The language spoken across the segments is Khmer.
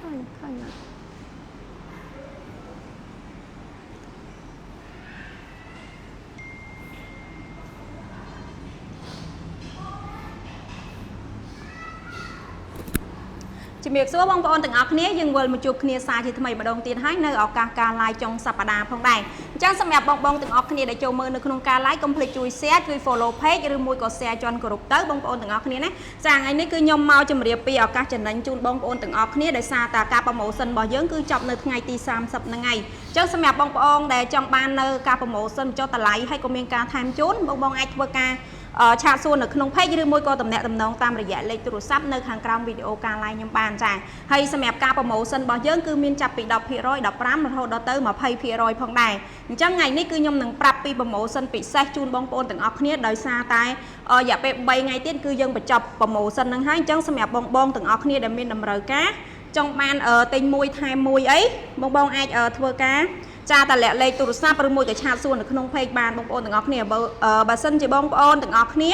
khơi ជំរាបសួរបងប្អូនទាំងអស់គ្នាយើងវិលមកជួបគ្នាសារជាថ្មីម្ដងទៀតហើយនៅឱកាសការ live ចុងសប្តាហ៍ផងដែរអញ្ចឹងសម្រាប់បងទាំងអស់គ្នាដែលចូលមើលនៅក្នុងការ live កុំភ្លេចជួយ share ជួយ follow page ឬមួយក៏ share ជាន់គោរពទៅបងប្អូនទាំងអស់គ្នាណាចាថ្ងៃនេះគឺខ្ញុំមកជម្រាបពីឱកាសចំណេញជូនបងប្អូនទាំងអស់គ្នាដោយសារតែការ promotion របស់យើងគឺចប់នៅថ្ងៃទី30ហ្នឹងហើយអញ្ចឹងសម្រាប់បងប្អូនដែលចង់បាននៅការ promotion ចុះតម្លៃហើយក៏មានការថែមជូនបងអាចធ្វើការឆាតសួរនៅក្នុង page ឬមួយក៏តំណែងតំណងតាមរយៈលេខទូរស័ព្ទនៅខាងក្រោមវីដេអូការ live ខ្ញុំបានចាហើយសម្រាប់ការ promotion របស់យើងគឺមានចាប់ពី 10% 15% រហូតដល់ទៅ 20% ផងដែរអញ្ចឹងថ្ងៃនេះគឺខ្ញុំនឹងប្រាប់ពី promotion ពិសេសជូនបងប្អូនទាំងអស់គ្នាដោយសារតែរយៈពេល 3 ថ្ងៃទៀតគឺយើងបញ្ចប់ promotion ហ្នឹងហើយអញ្ចឹងសម្រាប់បងទាំងអស់គ្នាដែលមានតម្រូវការចង់បានទិញមួយថែមមួយអីបងអាចធ្វើការចាតលាក់លេខទូរស័ព្ទឬមួយក៏ឆាតសួរនៅក្នុង page បានបងប្អូនទាំងអស់គ្នាបើសិនជាបងប្អូនទាំងអស់គ្នា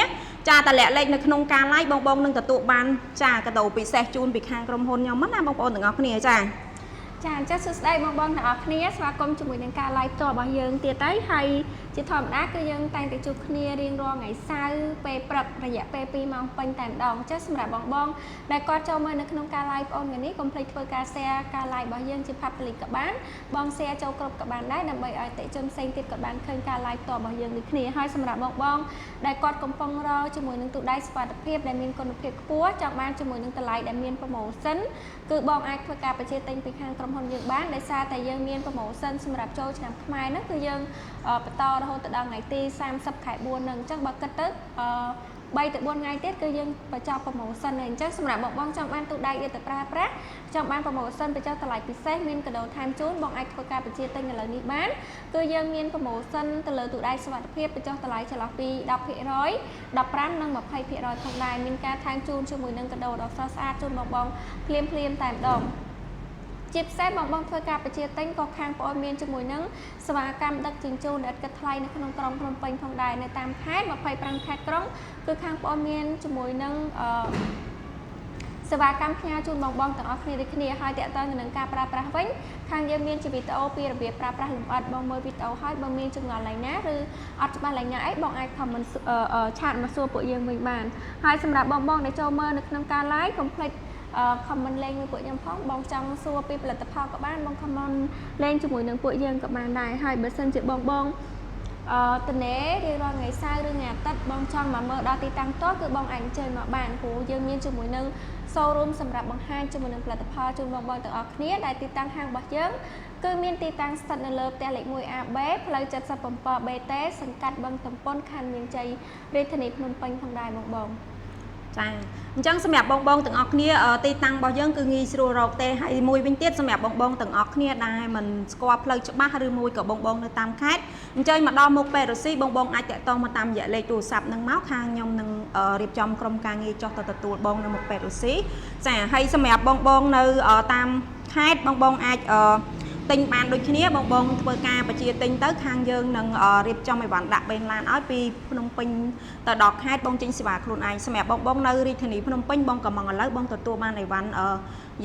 ចាតលាក់លេខនៅក្នុងការ live បងនឹងទទួលបានចាកាដូពិសេសជូនពីខាងក្រុមហ៊ុនខ្ញុំណាបងប្អូនទាំងអស់គ្នាចាចាអញ្ចឹងសួស្តីបងទាំងអស់គ្នាស្វាគមន៍ជាមួយនឹងការ live ផ្ទាល់របស់យើងទៀតទៅហើយជាធម្មតាគឺយើងតែងតែជួបគ្នារៀងរាល់ថ្ងៃសៅរ៍ពេលព្រឹករយៈពេល2ម៉ោងពេញតែម្ដងអញ្ចឹងសម្រាប់បងដែលគាត់ចូលមើលនៅក្នុងការ live បងថ្ងៃនេះកុំភ្លេចធ្វើការ share ការ live របស់យើងជា public ក៏បានបង share ចូលគ្រប់ក៏បានដែរដើម្បីឲ្យអតិថិជនផ្សេងទៀតក៏បានឃើញការ live ផ្ទាល់របស់យើងដូចគ្នាហើយសម្រាប់បងដែលគាត់កំពុងរកជាមួយនឹងទូដៃសុវត្ថិភាពដែលមានគុណភាពខ្ពស់ចង់បានជាមួយនឹងតម្លៃដែលមាន promotion គឺបងអាចធ្វើការបញ្ជាទិញពីខាងក្រុមហ៊ុនយើងបានដោយសារតែយើងមាន promotion សម្រាប់ចូលឆ្នាំខ្មែរហ្នឹងគឺយើងបន្តរហូតទៅដល់ថ្ងៃទី30ខែ4ហ្នឹងអញ្ចឹងបើគិតទៅ3 ទៅ 4 ថ្ងៃទៀតគឺយើងបញ្ចប់ promotion ហើយអញ្ចឹងសម្រាប់បងចង់បានទូដៃយកទៅប្រើប្រាស់ចង់បាន promotion បញ្ចុះតម្លៃពិសេសមានកាដូថែមជូនបងអាចធ្វើការបញ្ជាទិញឥឡូវនេះបានគឺយើងមាន promotion ទៅលើទូដៃសុវត្ថិភាពបញ្ចុះតម្លៃចន្លោះពី 10% 15 និង 20% ផងដែរមានការថែមជូនជាមួយនឹងកាដូដ៏ស្រស់ស្អាតជូនបងភ្លាមតែម្ដងជាពិសេសបងធ្វើការបញ្ជាទិញក៏ខាងបងមានជាមួយនឹងសេវាកម្មដឹកជញ្ជូនដែលគិតថ្លៃនៅក្នុងក្រុងភ្នំពេញផងដែរនៅតាមខេត្ត25ខេត្តក្រុងគឺខាងបងមានជាមួយនឹងសេវាកម្មផ្ញើជូនបងទាំងអស់គ្នាដូចគ្នាហើយតើតើនឹងការប្រើប្រាស់វិញខាងយើងមានជាវីដេអូពីរបៀបប្រើប្រាស់លម្អិតបងមើលវីដេអូហើយបើមានចម្ងល់ឡើយណាឬអត់ច្បាស់ឡើយណាអីបងអាច comment ឆាតមកសួរពួកយើងវិញបានហើយសម្រាប់បងដែលចូលមើលនៅក្នុងការ live កុំភ្លេចcomment លេងមួយពួកខ្ញុំផងបងចង់សួរពីផលិតផលក៏បានបង comment លេងជាមួយនឹងពួកយើងក៏បានដែរហើយបើសិនជាបងតនេរៀងរាល់ថ្ងៃសៅរ៍ឬថ្ងៃអាទិត្យបងចង់មកមើលដល់ទីតាំងផ្ទាល់គឺបងអាចអញ្ជើញមកបានព្រោះយើងមានជាមួយនឹង showroom សម្រាប់បង្ហាញជាមួយនឹងផលិតផលជូនបងទាំងអស់គ្នាដែលទីតាំងហាងរបស់យើងគឺមានទីតាំងស្ថិតនៅលើផ្ទះលេខ 1AB ផ្លូវ 77BT សង្កាត់បឹងតំពុនខណ្ឌមានជ័យរាជធានីភ្នំពេញផងដែរបងចាអញ្ចឹងសម្រាប់បងទាំងអស់គ្នាទីតាំងរបស់យើងគឺងាយស្រួលរកទេហើយមួយវិញទៀតសម្រាប់បងទាំងអស់គ្នាដែលមិនស្គាល់ផ្លូវច្បាស់ឬមួយក៏បងនៅតាមខេត្តអញ្ចឹងមកដល់មុខពេទ្យរុស្ស៊ីបងអាចតាក់ទងមកតាមរយៈលេខទូរស័ព្ទនឹងមកខាងខ្ញុំនឹងរៀបចំក្រុមការងារចុះទៅទទួលបងនៅមុខពេទ្យរុស្ស៊ីចាហើយសម្រាប់បងនៅតាមខេត្តបងអាចទិញបានដូចគ្នាបងធ្វើការបញ្ជាទិញទៅខាងយើងនឹងរៀបចំអីវ៉ាន់ដាក់បេនឡានឲ្យពីភ្នំពេញទៅដល់ខេត្តបងចេញសេវាខ្លួនឯងសម្រាប់បងនៅរាជធានីភ្នំពេញបងក៏មកឥឡូវបងទទួលបានអីវ៉ាន់រ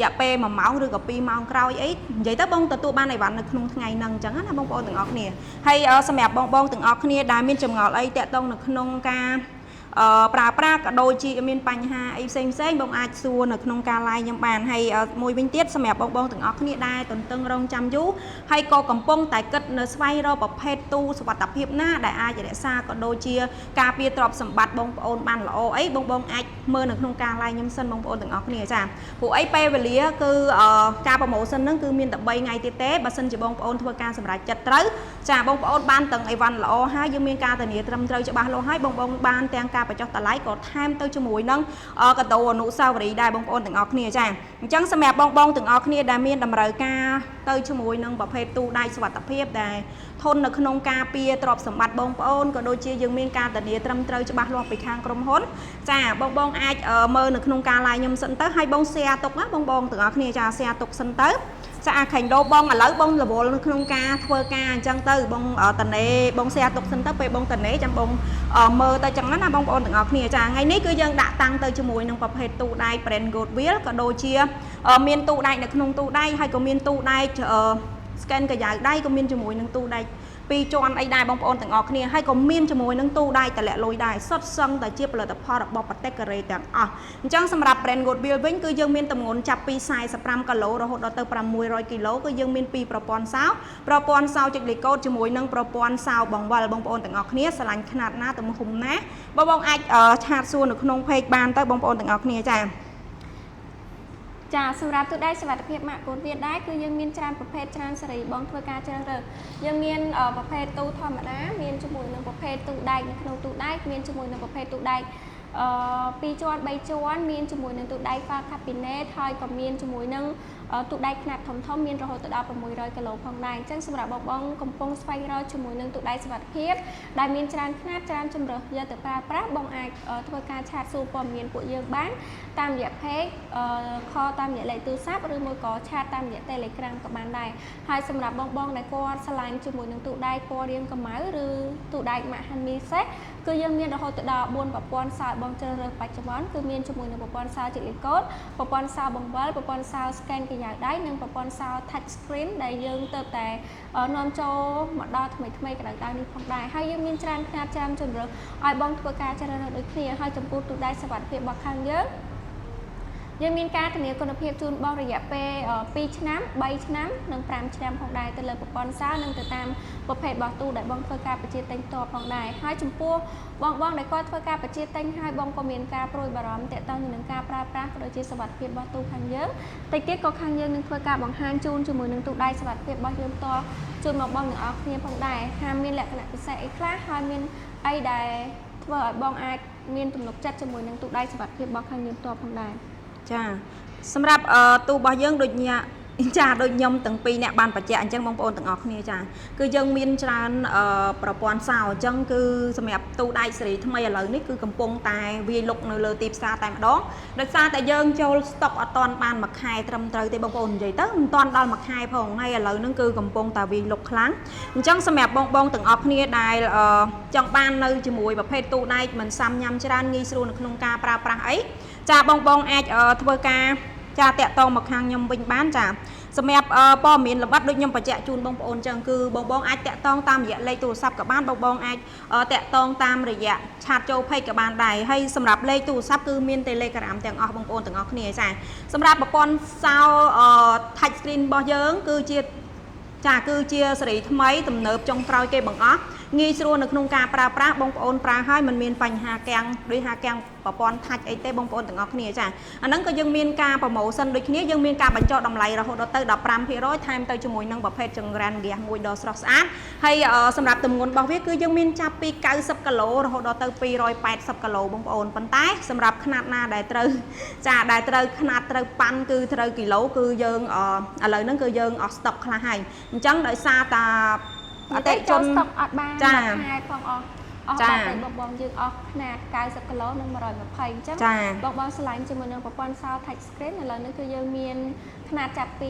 យៈពេល1ម៉ោងឬក៏2ម៉ោងក្រោយអីនិយាយទៅបងទទួលបានអីវ៉ាន់នៅក្នុងថ្ងៃហ្នឹងអញ្ចឹងណាបងប្អូនទាំងអស់គ្នាហើយសម្រាប់បងទាំងអស់គ្នាដែលមានចម្ងល់អីតាក់ទងនៅក្នុងការប្រើប្រាស់ក៏ដូចជាមានបញ្ហាអីផ្សេងបងអាចសួរនៅក្នុងការ live ខ្ញុំបានហើយមួយវិញទៀតសម្រាប់បងទាំងអស់គ្នាដែលទន្ទឹងរង់ចាំយូរហើយក៏កំពុងតែគិតនៅស្វែងរកប្រភេទទូសុវត្ថិភាពណាដែលអាចរក្សាក៏ដូចជាការពារទ្រព្យសម្បត្តិបងប្អូនបានល្អអីបងអាចមើលនៅក្នុងការ live ខ្ញុំសិនបងប្អូនទាំងអស់គ្នាចាព្រោះអីពេលវេលាគឺការ promotion ហ្នឹងគឺមានតែ3ថ្ងៃទៀតទេបើសិនជាបងប្អូនធ្វើការសម្រេចចិត្តត្រូវចាបងប្អូនបានទាំងអីវ៉ាន់ល្អហើយយើងមានការធានាត្រឹមត្រូវច្បាស់លាស់ហើយបងបានទាំងការបញ្ចុះតម្លៃក៏ថែមទៅជាមួយនឹងកាដូអនុស្សាវរីយ៍ដែរបងប្អូនទាំងអស់គ្នាចាអញ្ចឹងសម្រាប់បងទាំងអស់គ្នាដែលមានតម្រូវការ ទៅជាមួយនឹងប្រភេទទូដៃសុវត្ថិភាពដែលធន់នៅក្នុងការពារទ្រព្យសម្បត្តិបងប្អូនក៏ដូចជាយើងមានការធានាត្រឹមត្រូវច្បាស់លាស់ពីខាងក្រុមហ៊ុនចាបងអាចមើលនៅក្នុងការ live ខ្ញុំសិនទៅហើយបង share ទុកណាបងទាំងអស់គ្នាចា share ទុកសិនទៅចាខេងដូបងឥឡូវបងរវល់នៅក្នុងការធ្វើការអញ្ចឹងទៅបងតនេបង share ទុកសិនទៅពេលបងតនេចាំបងមើលទៅចឹងណាបងប្អូនទាំងអស់គ្នាចាថ្ងៃនេះគឺយើងដាក់តាំងទៅជាមួយនឹងប្រភេទទូដៃ brand Goodwill ក៏ដូចជាមានទូដៃនៅក្នុងទូដៃហើយក៏មានទូដៃscan កាយដៃក៏មានជាមួយនឹងទូដៃពីរជាន់អីដែរបងប្អូនទាំងអស់គ្នាហើយក៏មានជាមួយនឹងទូដៃតម្លាក់លុយដែរសុទ្ធសឹងតែជាផលិតផលរបស់ប្រទេសកូរ៉េទាំងអស់អញ្ចឹងសម្រាប់ brand Goodwill វិញគឺយើងមានទម្ងន់ចាប់ពី45គីឡូរហូតដល់ទៅ600គីឡូគឺយើងមានពីរប្រព័ន្ធសោចុចលេខកូដជាមួយនឹងប្រព័ន្ធសោបង្វិលបងប្អូនទាំងអស់គ្នាស្រឡាញ់ຂະຫນាតណាទំហំណាបងអាចឆាតសួរនៅក្នុង page បានទៅបងប្អូនទាំងអស់គ្នាចាសម្រាប់ទូដៃសុវត្ថិភាពម៉ាកកូនទៀតដែរគឺយើងមានច្រើនប្រភេទច្រើនសេរីបងធ្វើការជ្រើសរើសយើងមានប្រភេទទូធម្មតាមានជាមួយនឹងប្រភេទទូដែកនៅក្នុងទូដែកមានជាមួយនឹងប្រភេទទូដែក2ជាន់3ជាន់មានជាមួយនឹងទូដៃ Far Cabinet ហើយក៏មានជាមួយនឹងទូដៃខ្នាតធំមានរហូតដល់600គីឡូផងដែរអញ្ចឹងសម្រាប់បងកំពុងស្វែងរកជាមួយនឹងទូដៃសុវត្ថិភាពដែលមានច្រើនខ្នាតច្រើនជម្រើសយកទៅប្រើប្រាស់បងអាចធ្វើការឆាតសួរព័ត៌មានពួកយើងបានតាមរយៈ page ខលតាមរយៈលេខទូរស័ព្ទឬមួយក៏ឆាតតាមរយៈ Telegram ក៏បានដែរហើយសម្រាប់បងដែលគាត់ឆ្លាញ់ជាមួយនឹងទូដៃពណ៌រាងខ្មៅឬទូដៃម៉ាក Hanmise គឺយើងមានរហូតដល់4ប្រព័ន្ធសោបងជ្រើសរើសបច្ចុប្បន្នគឺមានជាមួយនឹងប្រព័ន្ធសោចុចលេខកូដប្រព័ន្ធសោបង្វិលប្រព័ន្ធសោ scan កាយដៃនិងប្រព័ន្ធសោ touch screen ដែលយើងទៅតែនាំចូលមកដល់ថ្មីក្តៅៗនេះផងដែរហើយយើងមានច្រើនខ្នាតច្រើនជម្រើសឲ្យបងធ្វើការជ្រើសរើសដូចគ្នាហើយចំពោះទូដៃសុវត្ថិភាពរបស់ខាងយើងមានការធានាគុណភាពជូនបងរយៈពេល2ឆ្នាំ3ឆ្នាំនិង5ឆ្នាំផងដែរទៅលើប្រព័ន្ធសោនិងទៅតាមប្រភេទរបស់ទូដែលបងធ្វើការបញ្ជាទិញផ្ទាល់ផងដែរហើយចំពោះបងដែលគាត់ធ្វើការបញ្ជាទិញហើយបងក៏មានការព្រួយបារម្ភទាក់ទងនឹងការប្រើប្រាស់ក៏ដូចជាសុវត្ថិភាពរបស់ទូខាងយើងតិចទៀតក៏ខាងយើងនឹងធ្វើការបង្ហាញជូនជាមួយនឹងទូដៃសុវត្ថិភាពរបស់យើងផ្ទាល់ជូនមកបងទាំងអស់គ្នាផងដែរហាមានលក្ខណៈពិសេសអីខ្លះហើយមានអីដែលធ្វើឲ្យបងអាចមានទំនុកចិត្តជាមួយនឹងទូដៃសុវត្ថិភាពរបស់ខាងយើងផ្ទាល់ផងដែរចាសម្រាប់ទូរបស់យើងដូចដូចខ្ញុំទាំងពីរអ្នកបានបញ្ជាក់អញ្ចឹងបងប្អូនទាំងអស់គ្នាចាគឺយើងមានច្រើនប្រព័ន្ធសោអញ្ចឹងគឺសម្រាប់ទូដៃសេរីថ្មីឥឡូវនេះគឺកំពុងតែវាយលុកនៅលើទីផ្សារតែម្ដងដោយសារតែយើងចូលស្តុកអត់ទាន់បានមួយខែត្រឹមត្រូវទេបងប្អូននិយាយទៅមិនទាន់ដល់មួយខែផងហើយឥឡូវហ្នឹងគឺកំពុងតែវាយលុកខ្លាំងអញ្ចឹងសម្រាប់បងទាំងអស់គ្នាដែលចង់បាននៅជាមួយប្រភេទទូដៃមិនសាំញ៉ាំច្រើនងាយស្រួលនៅក្នុងការប្រើប្រាស់អីចាបងអាចធ្វើការចាតាក់តងមកខាងខ្ញុំវិញបានចាសម្រាប់ព័ត៌មានលម្អិតដូចខ្ញុំបញ្ជាក់ជូនបងប្អូនចឹងគឺបងអាចតាក់តងតាមរយៈលេខទូរស័ព្ទក៏បានបងអាចតាក់តងតាមរយៈឆាតចូល page ក៏បានដែរហើយសម្រាប់លេខទូរស័ព្ទគឺមាន Telegram ទាំងអស់បងប្អូនទាំងអស់គ្នាចាសម្រាប់ប្រព័ន្ធសោ touch screen របស់យើងគឺជាសេរីថ្មីទំនើបចុងក្រោយគេបង្អស់ងាយស្រួលនៅក្នុងការប្រើប្រាស់បងប្អូនប្រើហើយមិនមានបញ្ហាកាំងឬហាកាំងប្រព័ន្ធ touch អីទេបងប្អូនទាំងអស់គ្នាចាអាហ្នឹងក៏យើងមានការប្រម៉ូសិនដូចគ្នាយើងមានការបញ្ចុះតម្លៃរហូតដល់ទៅ 15% ថែមទៅជាមួយនឹងប្រភេទចង្រ្កានហ្គាសមួយដ៏ស្រស់ស្អាតហើយសម្រាប់ទម្ងន់របស់វាគឺយើងមានចាប់ពី90គីឡូរហូតដល់ទៅ280គីឡូបងប្អូនប៉ុន្តែសម្រាប់ຂະຫນាតណាដែលត្រូវຂະຫນាតត្រូវប៉ាន់គឺត្រូវគីឡូគឺយើងឥឡូវហ្នឹងគឺយើងអស់ស្តុកខ្លះហើយអញ្ចឹងដោយសារតាអតិជនស្តុកអត់បានខែផងអស់តែបងយើងអស់ຂະຫນាត90គីឡូនិង120អញ្ចឹងបងឆ្លាញ់ជាមួយនឹងប្រព័ន្ធសោ touch screen ឥឡូវនេះគឺយើងមានຂະຫນាតចាប់ពី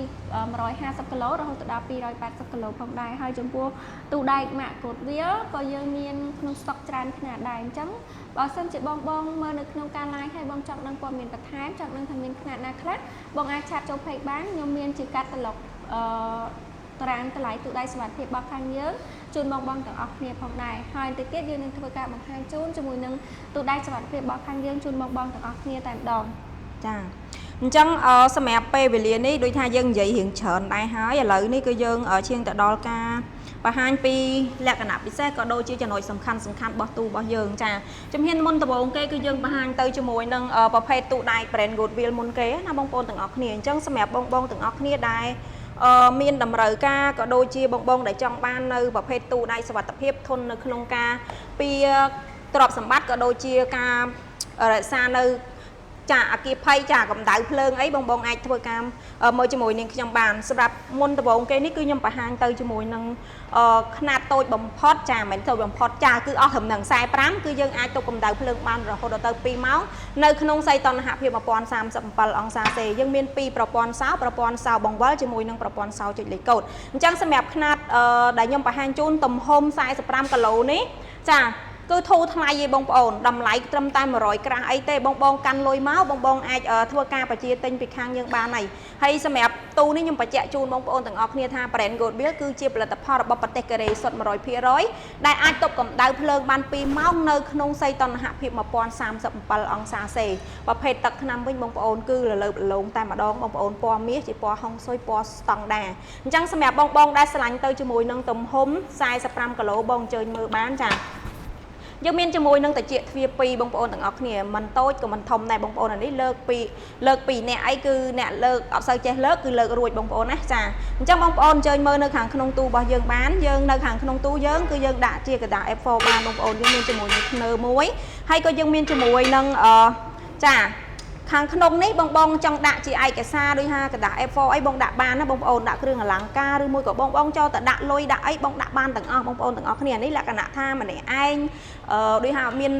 150គីឡូរហូតដល់280គីឡូផងដែរហើយចំពោះទូដែកម៉ាកកូដវាក៏យើងមានក្នុងស្តុកច្រើនຂະຫນាតដែរអញ្ចឹងបើសិនជាបងមើលនៅក្នុងការ live ហើយបងចង់ដឹងព័ត៌មានបន្ថែមចង់ដឹងថាមានຂະຫນាតណាខ្លះបងអាចឆាតចូល page បានខ្ញុំមានជាកាតាឡុកតារាងតម្លៃទូដៃសុវត្ថិភាពរបស់ខាងយើងជូនបងទាំងអស់គ្នាផងដែរហើយតិចទៀតយើងនឹងធ្វើការបង្ហាញជូនជាមួយនឹងទូដៃសុវត្ថិភាពរបស់ខាងយើងជូនបងទាំងអស់គ្នាតែម្ដងចាអញ្ចឹងសម្រាប់ពេលវេលានេះដូចថាយើងនិយាយរៀងច្រើនដែរហើយឥឡូវនេះគឺយើងឈានទៅដល់ការបង្ហាញពីលក្ខណៈពិសេសក៏ដូចជាចំណុចសំខាន់របស់ទូរបស់យើងចាជំហានមុនដំបូងគេគឺយើងបង្ហាញទៅជាមួយនឹងប្រភេទទូដៃ brand Goodwill មុនគេណាបងប្អូនទាំងអស់គ្នាអញ្ចឹងសម្រាប់បងទាំងអស់គ្នាដែលមានតម្រូវការក៏ដូចជាបងដែលចង់បាននៅប្រភេទទូដៃសុវត្ថិភាពធន់នៅក្នុងការពារទ្រព្យសម្បត្តិក៏ដូចជាការរក្សានៅ ចាអាគារភ័យចាកម្ដៅភ្លើងអីបងអាចធ្វើការមើលជាមួយនឹងខ្ញុំបានសម្រាប់មុនដំបូងគេនេះគឺខ្ញុំបង្ហាញទៅជាមួយនឹងຂະຫນាតតូចបំផុតចាមិនតូចបំផុតចាគឺអស់ត្រឹមនឹង45គឺយើងអាចទប់កម្ដៅភ្លើងបានរហូតដល់ទៅ2ម៉ោងនៅក្នុងសីតុណ្ហភាព1037អង្សាសេយើងមាន2ប្រព័ន្ធសោបង្វិលជាមួយនឹងប្រព័ន្ធសោចុចលេខកូដអញ្ចឹងសម្រាប់ຂະຫນាតដែលខ្ញុំបង្ហាញជូនទំហំ45គីឡូនេះចាគឺធូរថ្លៃឯងបងប្អូនតម្លៃត្រឹមតែ100ក្រាស់អីទេបងកាន់លុយមកបងអាចធ្វើការបញ្ជាទិញពីខាងយើងបានហើយសម្រាប់ទូនេះខ្ញុំបញ្ជាក់ជូនបងប្អូនទាំងអស់គ្នាថា Brand Goldbill គឺជាផលិតផលរបស់ប្រទេសកូរ៉េសុទ្ធ 100% ដែលអាចទប់កម្ដៅភ្លើងបាន2ម៉ោងនៅក្នុងសីតុណ្ហភាព1037អង្សាសេប្រភេទទឹកថ្នាំវិញបងប្អូនគឺរលើបរលោងតែម្ដងបងប្អូនពណ៌មាសជាពណ៌ហុងស៊ុយពណ៌ស្តង់ដាអញ្ចឹងសម្រាប់បងដែលឆ្លាញ់ទៅជាមួយនឹងទំហំ45គីឡូបងអញ្ជើញមើលបានចាយើងមានជាមួយនឹងតាជាទ្វារ2បងប្អូនទាំងអស់គ្នាមិនតូចក៏មិនធំដែរបងប្អូនអានេះលើកពីអ្នកអីគឺអ្នកលើកអត់សូវចេះលើកគឺលើករួចបងប្អូនណាចាអញ្ចឹងបងប្អូនអញ្ជើញមើលនៅខាងក្នុងទូរបស់យើងបានយើងនៅខាងក្នុងទូយើងគឺយើងដាក់ជាកណ្ដាល F4 បានបងប្អូនយើងមានជាមួយនឹងធ្នើមួយហើយក៏យើងមានជាមួយនឹងចាខាងក្នុងនេះបងចង់ដាក់ជាឯកសារដូចថាกระดาษ A4 អីបងដាក់បានណាបងប្អូនដាក់គ្រឿងអលង្ការឬមួយក៏បងចូលទៅដាក់លុយដាក់អីបងដាក់បានទាំងអស់បងប្អូនទាំងអស់គ្នានេះលក្ខណៈថាម្នាក់ឯងដូចថាមាន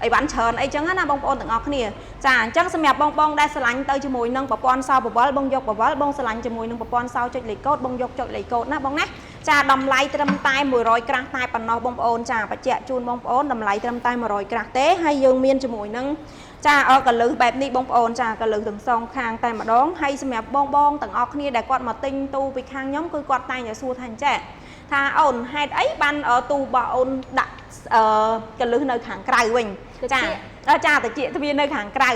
អីវ៉ាន់ច្រើនអីចឹងណាបងប្អូនទាំងអស់គ្នាចាអញ្ចឹងសម្រាប់បងដែលឆ្លាញ់ទៅជាមួយនឹងប្រព័ន្ធសោបវលបងយកបវលបងឆ្លាញ់ជាមួយនឹងប្រព័ន្ធសោចុចលេខកូដបងយកចុចលេខកូដណាបងណាចាតម្លៃត្រឹមតែ100ក្រាស់តែប៉ុណ្ណោះបងប្អូនចាបញ្ជាក់ជូនបងប្អូនតម្លៃត្រឹមតែ100ក្រាស់ទេហើយយើងមានជាមួយនឹងចាកលឹះបែបនេះបងប្អូនចាកលឹះទាំងសងខាងតែម្ដងហើយសម្រាប់បងទាំងអស់គ្នាដែលគាត់មកទិញទូពីខាងខ្ញុំគឺគាត់តែងតែសួរថាអញ្ចឹងថាអូនហេតុអីបានទូរបស់អូនដាក់កលឹះនៅខាងក្រៅវិញចាតិចទ្វារនៅខាងក្រៅ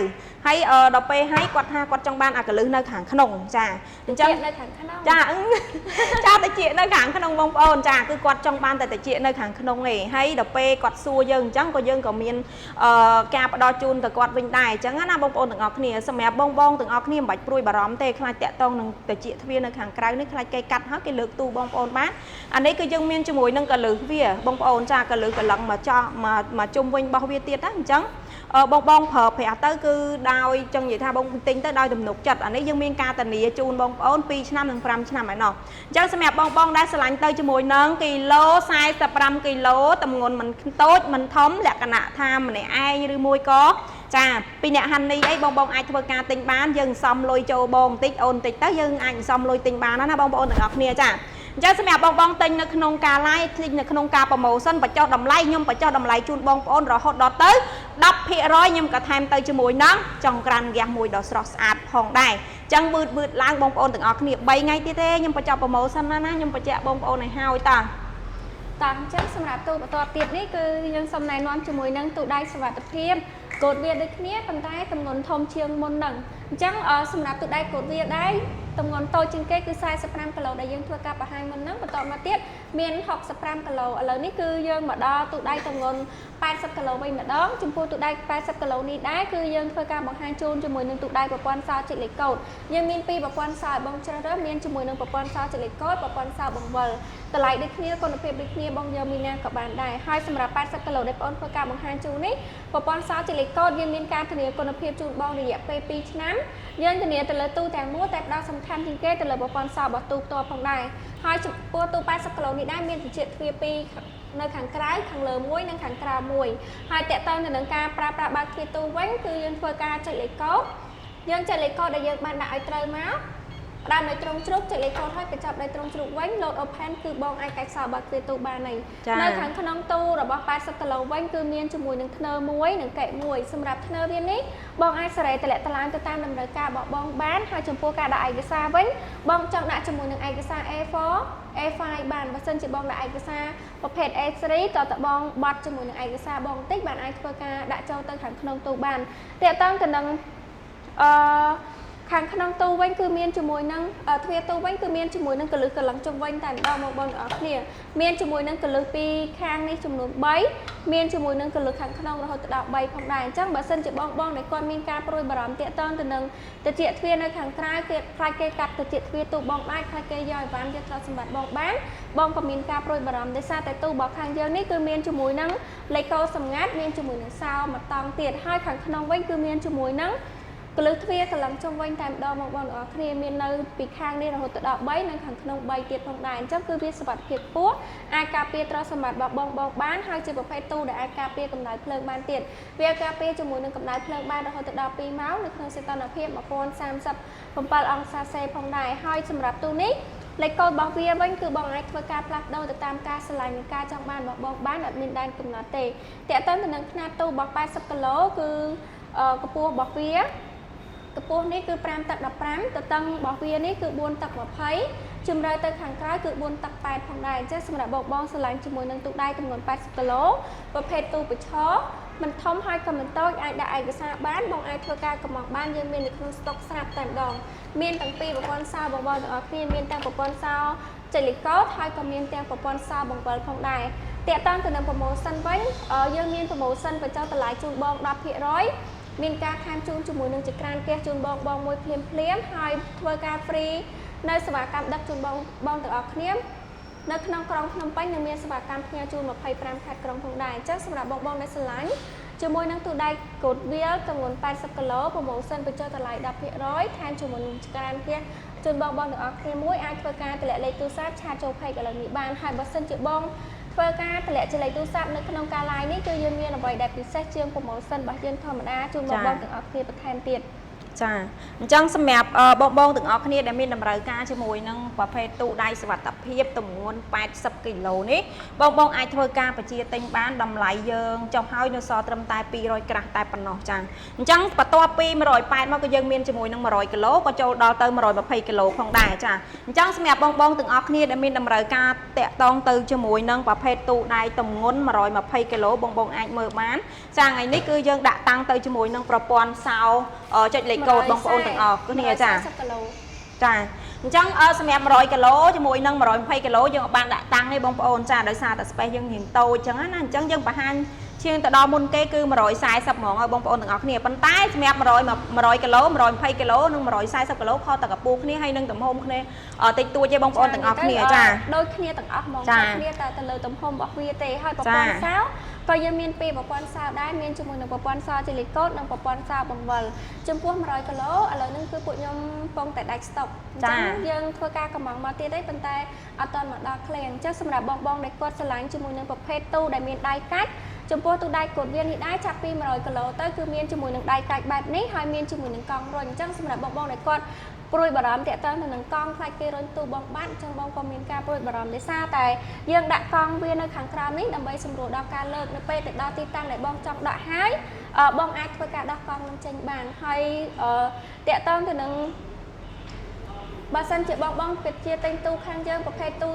ហើយដល់ពេលហើយគាត់ថាគាត់ចង់បានអាកលឹះនៅខាងក្នុងចាអញ្ចឹងនៅខាងក្នុងចាតិចនៅខាងក្នុងបងប្អូនចាគឺគាត់ចង់បានតែតិចនៅខាងក្នុងឯងហើយដល់ពេលគាត់សួរយើងអញ្ចឹងក៏យើងក៏មានការផ្ដល់ជូនទៅគាត់វិញដែរអញ្ចឹងណាបងប្អូនទាំងអស់គ្នាសម្រាប់បងទាំងអស់គ្នាមិនបាច់ព្រួយបារម្ភទេខ្លាចតាក់តងនឹងតិចទ្វារនៅខាងក្រៅនេះខ្លាចគេកាត់ហើយគេលើកទូបងប្អូនបានអានេះគឺយើងមានជាមួយនឹងកលឹះវាបងប្អូនចាកលឹះកលឹងមកចោះមកជុំវិញរបស់វាទៀតណាអញ្ចឹងបងប្រើប្រាស់ទៅគឺដោយចង់និយាយថាបងទិញទៅដោយទំនុកចិត្តអានេះយើងមានការធានាជូនបងប្អូន2ឆ្នាំនិង5ឆ្នាំហើយណោះអញ្ចឹងសម្រាប់បងដែលឆ្លាញ់ទៅជាមួយនឹងគីឡូ45គីឡូតម្ងន់មិនតូចមិនធំលក្ខណៈថាម្នាក់ឯងឬមួយក៏ចាពីអ្នកហាន់នេះអីបងអាចធ្វើការទិញបានយើងសំលុយចូលបងបន្តិចអូនបន្តិចទៅយើងអាចសំលុយទិញបានណាបងប្អូនទាំងអស់គ្នាចាអញ្ចឹងសម្រាប់បងទិញនៅក្នុងការ live ទិញនៅក្នុងការ promotion បញ្ចុះតម្លៃខ្ញុំបញ្ចុះតម្លៃជូនបងប្អូនរហូតដល់ទៅ 10% ខ្ញុំក៏ថែមទៅជាមួយនឹងចង្ក្រានហ្គាសមួយដ៏ស្រស់ស្អាតផងដែរអញ្ចឹងវឺតឡើងបងប្អូនទាំងអស់គ្នា3ថ្ងៃទៀតទេខ្ញុំបញ្ចុះ promotion ណាខ្ញុំបញ្ជាក់បងប្អូនឲ្យហើយតាអញ្ចឹងសម្រាប់ទូបន្តទៀតនេះគឺយើងសូមណែនាំជាមួយនឹងទូដៃសុវត្ថិភាពកូដវាដូចគ្នាប៉ុន្តែទម្ងន់ធំជាងមុនហ្នឹងអញ្ចឹងសម្រាប់ទូដៃកូដវាដែរទម្ងន់តូចជាងគេគឺ45គីឡូដែលយើងធ្វើការបង្ហាញមុនហ្នឹងបន្តមកទៀតមាន65គីឡូឥឡូវនេះគឺយើងមកដល់ទូដៃទម្ងន់80គីឡូវិញម្ដងចំពោះទូដៃ80គីឡូនេះដែរគឺយើងធ្វើការបង្ហាញជូនជាមួយនឹងទូដៃប្រព័ន្ធសោចុចលេខកូដយើងមាន2ប្រព័ន្ធសោបងជ្រើសរើសមានជាមួយនឹងប្រព័ន្ធសោចុចលេខកូដប្រព័ន្ធសោបង្វិលតម្លៃដូចគ្នាគុណភាពដូចគ្នាបងយកមីណាក៏បានដែរហើយសម្រាប់80គីឡូដែលបងធ្វើការបង្ហាញជូននេះប្រព័ន្ធសោចុចលេខកូដយើងមានការធានាគុណភាពជូនបងរយៈពេល2ឆ្នាំយើងធានាទៅលើទូទាំងមូលតែផ្ដោតសំខាន់ជាងគេទៅលើប្រព័ន្ធសោរបស់ទូផ្ទាល់ផងដែរហើយចំពោះទូ80គីឡូនេះដែរមានវិជាទ្វារ2នៅខាងក្រៅខាងលើមួយនិងខាងក្រៅមួយហើយតកតទៅនឹងការប្រើប្រាស់បើកទ្វារទូវិញគឺយើងធ្វើការចុចលេខកូដយើងចុចលេខកូដដែលយើងបានដាក់ឲ្យត្រូវមកដើមនៅត្រង់ជ្រូកចុចលេខកូដហើយបញ្ចប់នៅត្រង់ជ្រូកវិញ load open គឺបងអាចកាច់សោបើកទ្វារទូបានហើយនៅខាងក្នុងទូរបស់80គីឡូវិញគឺមានជាមួយនឹងធ្នើមួយនិងកែមួយសម្រាប់ធ្នើវានេះបងអាចសេរីតម្លាក់តឡានទៅតាមតម្រូវការរបស់បងបានហើយចំពោះការដាក់ឯកសារវិញបងចង់ដាក់ជាមួយនឹងឯកសារ A4 A5 បានបើសិនជាបងដាក់ឯកសារប្រភេទ A3 តើបងបត់ជាមួយនឹងឯកសារបងបន្តិចបានអាចធ្វើការដាក់ចូលទៅខាងក្នុងទូបានតើតើទៅនឹង ខាងក្នុងទូវិញគឺមានជាមួយនឹងទ្វារទូវិញគឺមានជាមួយនឹងកលឹះកន្លងជុំវិញតែម្ដងបងទាំងអស់គ្នាមានជាមួយនឹងកលឹះពីខាងនេះចំនួន3មានជាមួយនឹងកលឹះខាងក្នុងរហូតដល់3ផងដែរអញ្ចឹងបើសិនជាបងដែលគាត់មានការព្រួយបារម្ភតាក់ទងទៅនឹងតិចទ្វារនៅខាងក្រៅគេខ្លាចគេកាត់តិចទ្វារទូបងដែរខ្លាចគេយកអីវ៉ាន់យកទ្រព្យសម្បត្តិបងបានបងក៏មានការព្រួយបារម្ភដោយសារតែទូរបស់ខាងយើងនេះគឺមានជាមួយនឹងលេខកូដសម្ងាត់មានជាមួយនឹងសោមួយតង់ទៀតហើយខាងក្នុងវិញគឺមានជាមួយនឹងកលឹះទ្វារកន្លងជុំវិញតែម្ដងបងទាំងអស់គ្នាមាននៅពីខាងនេះរហូតដល់3និងខាងក្នុង3ទៀតផងដែរអញ្ចឹងគឺវាសុវត្ថិភាពខ្ពស់អាចការពារទ្រព្យសម្បត្តិរបស់បងបានហើយជាប្រភេទទូដែលអាចការពារកម្ដៅភ្លើងបានទៀតវាការពារជាមួយនឹងកម្ដៅភ្លើងបានរហូតដល់2ម៉ោងនៅក្នុងសីតុណ្ហភាព1037អង្សាសេផងដែរហើយសម្រាប់ទូនេះលេខកូដរបស់វាវិញគឺបងអាចធ្វើការផ្លាស់ប្ដូរទៅតាមការឆ្លៃនិងការចង់បានរបស់បងបានអត់មានដែនកំណត់ទេតើតើទៅនឹងຂະຫນាតទូរបស់80គីឡូគឺកម្ពស់របស់វាកម្ពស់នេះគឺ5 ទឹក15ទទឹងរបស់វានេះគឺ4 ទឹក20ជម្រៅទៅខាងក្រៅគឺ4 ទឹក8ផងដែរអញ្ចឹងសម្រាប់បងឆ្លាញ់ជាមួយនឹងទូដៃទម្ងន់80គីឡូប្រភេទទូប្រឈរមិនធំហើយក៏មិនតូចអាចដាក់ឯកសារបានបងអាចធ្វើការកម្មង់បានយើងមាននៅក្នុងស្តុកស្រាប់តែម្ដងមានទាំងពីរប្រព័ន្ធសោបងទាំងអស់គ្នាមានទាំងប្រព័ន្ធសោចេលីកូតហើយក៏មានទាំងប្រព័ន្ធសោបង្វិលផងដែរតាក់ទងទៅនឹង promotion វិញយើងមាន promotion បញ្ចុះតម្លៃជូនបង 10% មានការថែមជូនជាមួយនឹងចក្រានផ្ទះជូនបងមួយភ្លាមហើយធ្វើការ free នៅសេវាកម្មដឹកជូនបងទាំងអស់គ្នានៅក្នុងក្រុងភ្នំពេញនឹងមានសេវាកម្មផ្ញើជូន25ខេត្តក្រុងផងដែរអញ្ចឹងសម្រាប់បងដែលស្រឡាញ់ជាមួយនឹងទូដៃកូដវាលទម្ងន់80គីឡូ promotion បញ្ចុះតម្លៃ 10% ថែមជាមួយនឹងចក្រានផ្ទះជូនបងទាំងអស់គ្នាមួយអាចធ្វើការតម្លាក់លេខទូរស័ព្ទឆាតចូល page ឥឡូវនេះបានហើយបើសិនជាបងធ្វើការតម្លាក់លេខទូរស័ព្ទនៅក្នុងការ live នេះគឺយើងមានអ្វីដែលពិសេសជាង promotion របស់យើងធម្មតាជូនបងទាំងអស់គ្នាបន្ថែមទៀតចាអញ្ចឹងសម្រាប់បងទាំងអស់គ្នាដែលមានតម្រូវការជាមួយនឹងប្រភេទទូដៃសុវត្ថិភាពទម្ងន់80គីឡូនេះបងអាចធ្វើការបញ្ជាទិញបានតម្លៃយើងចុះហើយនៅសល់ត្រឹមតែ200ក្រាស់តែប៉ុណ្ណោះចាអញ្ចឹងបន្ទាប់ពី180មកក៏យើងមានជាមួយនឹង100គីឡូក៏ចូលដល់ទៅ120គីឡូផងដែរចាអញ្ចឹងសម្រាប់បងទាំងអស់គ្នាដែលមានតម្រូវការតាក់ទងទៅជាមួយនឹងប្រភេទទូដៃទម្ងន់120គីឡូបងអាចមើលបានចាថ្ងៃនេះគឺយើងដាក់តាំងទៅជាមួយនឹងប្រព័ន្ធសោចុចលេខកូដបងប្អូនទាំងអស់គ្នាចាចាអញ្ចឹងសម្រាប់100គីឡូជាមួយនឹង120គីឡូយើងបានដាក់តាំងនេះបងប្អូនចាដោយសារតែ space យើងរៀងតូចអញ្ចឹងណាអញ្ចឹងយើងបង្ហាញជាងទៅដល់មុនគេគឺ140ហ្មងឲ្យបងប្អូនទាំងអស់គ្នាប៉ុន្តែសម្រាប់100គីឡូ120គីឡូនិង140គីឡូខុសតែកម្ពស់គ្នាហើយនឹងទំហំគ្នាតិចតួចទេបងប្អូនទាំងអស់គ្នាចាដូចគ្នាទាំងអស់ហ្មងតែគ្នាតែទៅលើទំហំរបស់វាទេហើយប្រព័ន្ធសោក៏យើងមានពីរប្រព័ន្ធសោដែរមានជាមួយនឹងប្រព័ន្ធសោចេលីកូតនិងប្រព័ន្ធសោបង្វិលចំពោះ100គីឡូឥឡូវនេះគឺពួកខ្ញុំកំពុងតែដាច់ស្តុកអញ្ចឹងយើងធ្វើការកម្មង់មកទៀតទេប៉ុន្តែអត់ទាន់មកដល់ឃ្លាអញ្ចឹងសម្រាប់បងដែលគាត់ឆ្លាញ់ជាមួយនឹងប្រភេទទូដែលមានដៃកាច់ចំពោះទូដៃកូដវានេះដែរចាប់ពី100គីឡូទៅគឺមានជាមួយនឹងដៃកាច់បែបនេះហើយមានជាមួយនឹងកង់រុញអញ្ចឹងសម្រាប់បងដែលគាត់ព្រួយបារម្ភតាក់ទងទៅនឹងកង់ខ្លាចគេរុញទូបងបាត់អញ្ចឹងបងក៏មានការព្រួយបារម្ភដោយសារតែយើងដាក់កង់វានៅខាងក្រោមនេះដើម្បីសម្រួលដល់ការលើកនៅពេលទៅដល់ទីតាំងដែលបងចង់ដាក់ហើយបងអាចធ្វើការដោះកង់នឹងចេញបានហើយតាក់ទងទៅនឹងបើសិនជាបងពិតជាទិញទូខាងយើងប្រភេទទូ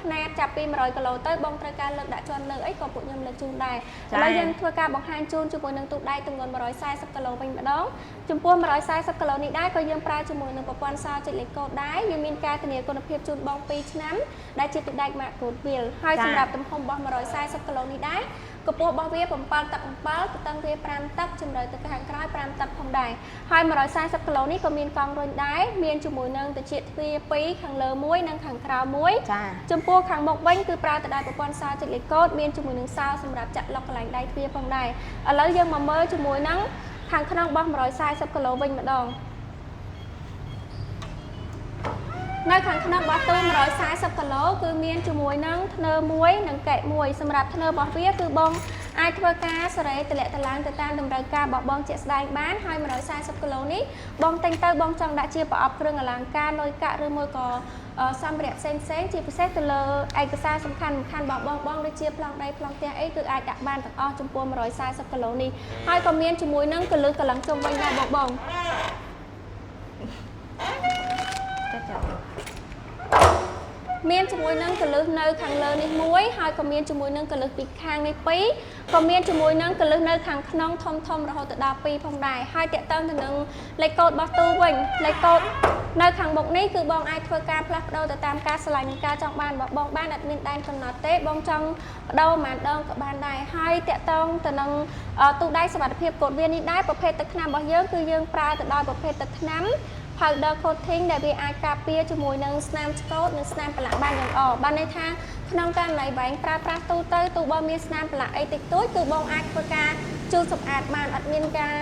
ខ្នាតចាប់ពី100គីឡូទៅបងត្រូវការលើកដាក់ជាន់លើអីក៏ពួកខ្ញុំលើកជូនដែរឥឡូវយើងធ្វើការបង្ហាញជូនជាមួយនឹងទូដៃទម្ងន់140គីឡូវិញម្ដងចំពោះ140គីឡូនេះដែរក៏យើងប្រើជាមួយនឹងប្រព័ន្ធសោចុចលេខកូដដែរយើងមានការធានាគុណភាពជូនបង2ឆ្នាំដែលជាទូដៃម៉ាកកូដវាលហើយសម្រាប់ទំហំរបស់140គីឡូនេះដែរកម្ពស់របស់វា7 ទឹក 7 ទទឹងវា5ទឹកជម្រៅទៅខាងក្រោយ5ទឹកផងដែរហើយ140គីឡូនេះក៏មានកង់រុញដែរមានជាមួយនឹងតិចទ្វារ2ខាងលើ1និងខាងក្រៅ1ចំពោះខាងមុខវិញគឺប្រើទៅដោយប្រព័ន្ធសោចុចលេខកូដមានជាមួយនឹងសោសម្រាប់ចាក់ឡុកកន្លែងដៃទ្វារផងដែរឥឡូវយើងមកមើលជាមួយនឹងខាងក្នុងរបស់140គីឡូវិញម្ដងនៅខាងក្នុងរបស់ទូ140គីឡូគឺមានជាមួយនឹងធ្នើមួយនិងកែមួយសម្រាប់ធ្នើរបស់វាគឺបងអាចធ្វើការសេរីតម្លាក់តឡើងទៅតាមតម្រូវការរបស់បងជាក់ស្ដែងបានហើយ140គីឡូនេះបងទិញទៅបងចង់ដាក់ជាប្រអប់គ្រឿងអលង្ការលុយកាក់ឬមួយក៏សម្ភារៈផ្សេងជាពិសេសទៅលើឯកសារសំខាន់របស់បងដូចជាប្លង់ដីប្លង់ផ្ទះអីគឺអាចដាក់បានទាំងអស់ចំពោះ140គីឡូនេះហើយក៏មានជាមួយនឹងកលឹះកន្លងជុំវិញដែរបង មានជាមួយនឹងកលឹះនៅខាងលើនេះមួយហើយក៏មានជាមួយនឹងកលឹះពីខាងនេះពីរក៏មានជាមួយនឹងកលឹះនៅខាងក្នុងធំរហូតដល់2ផងដែរហើយតកតងទៅនឹងលេខកូដរបស់ទូវិញលេខកូដនៅខាងមុខនេះគឺបងអាចធ្វើការផ្លាស់ប្ដូរទៅតាមការឆ្លាញ់និងការចង់បានរបស់បងបានអត់មានដែនកំណត់ទេបងចង់បដូរប៉ុន្មានដងក៏បានដែរហើយតកតងទៅនឹងទូដៃសុវត្ថិភាពកូដវានេះដែរប្រភេទទឹកថ្នាំរបស់យើងគឺយើងប្រើទៅដោយប្រភេទទឹកថ្នាំ powder coating ដែលវាអាចការពារជាមួយនឹងស្នាមឆ្កូតនិងស្នាមប្រឡាក់បានយ៉ាងល្អបានន័យថាក្នុងករណីបែងប្រើប្រាស់ទូទៅទូបើមានស្នាមប្រឡាក់អីតិចតួចគឺបងអាចធ្វើការជូតសម្អាតបានអត់មានការ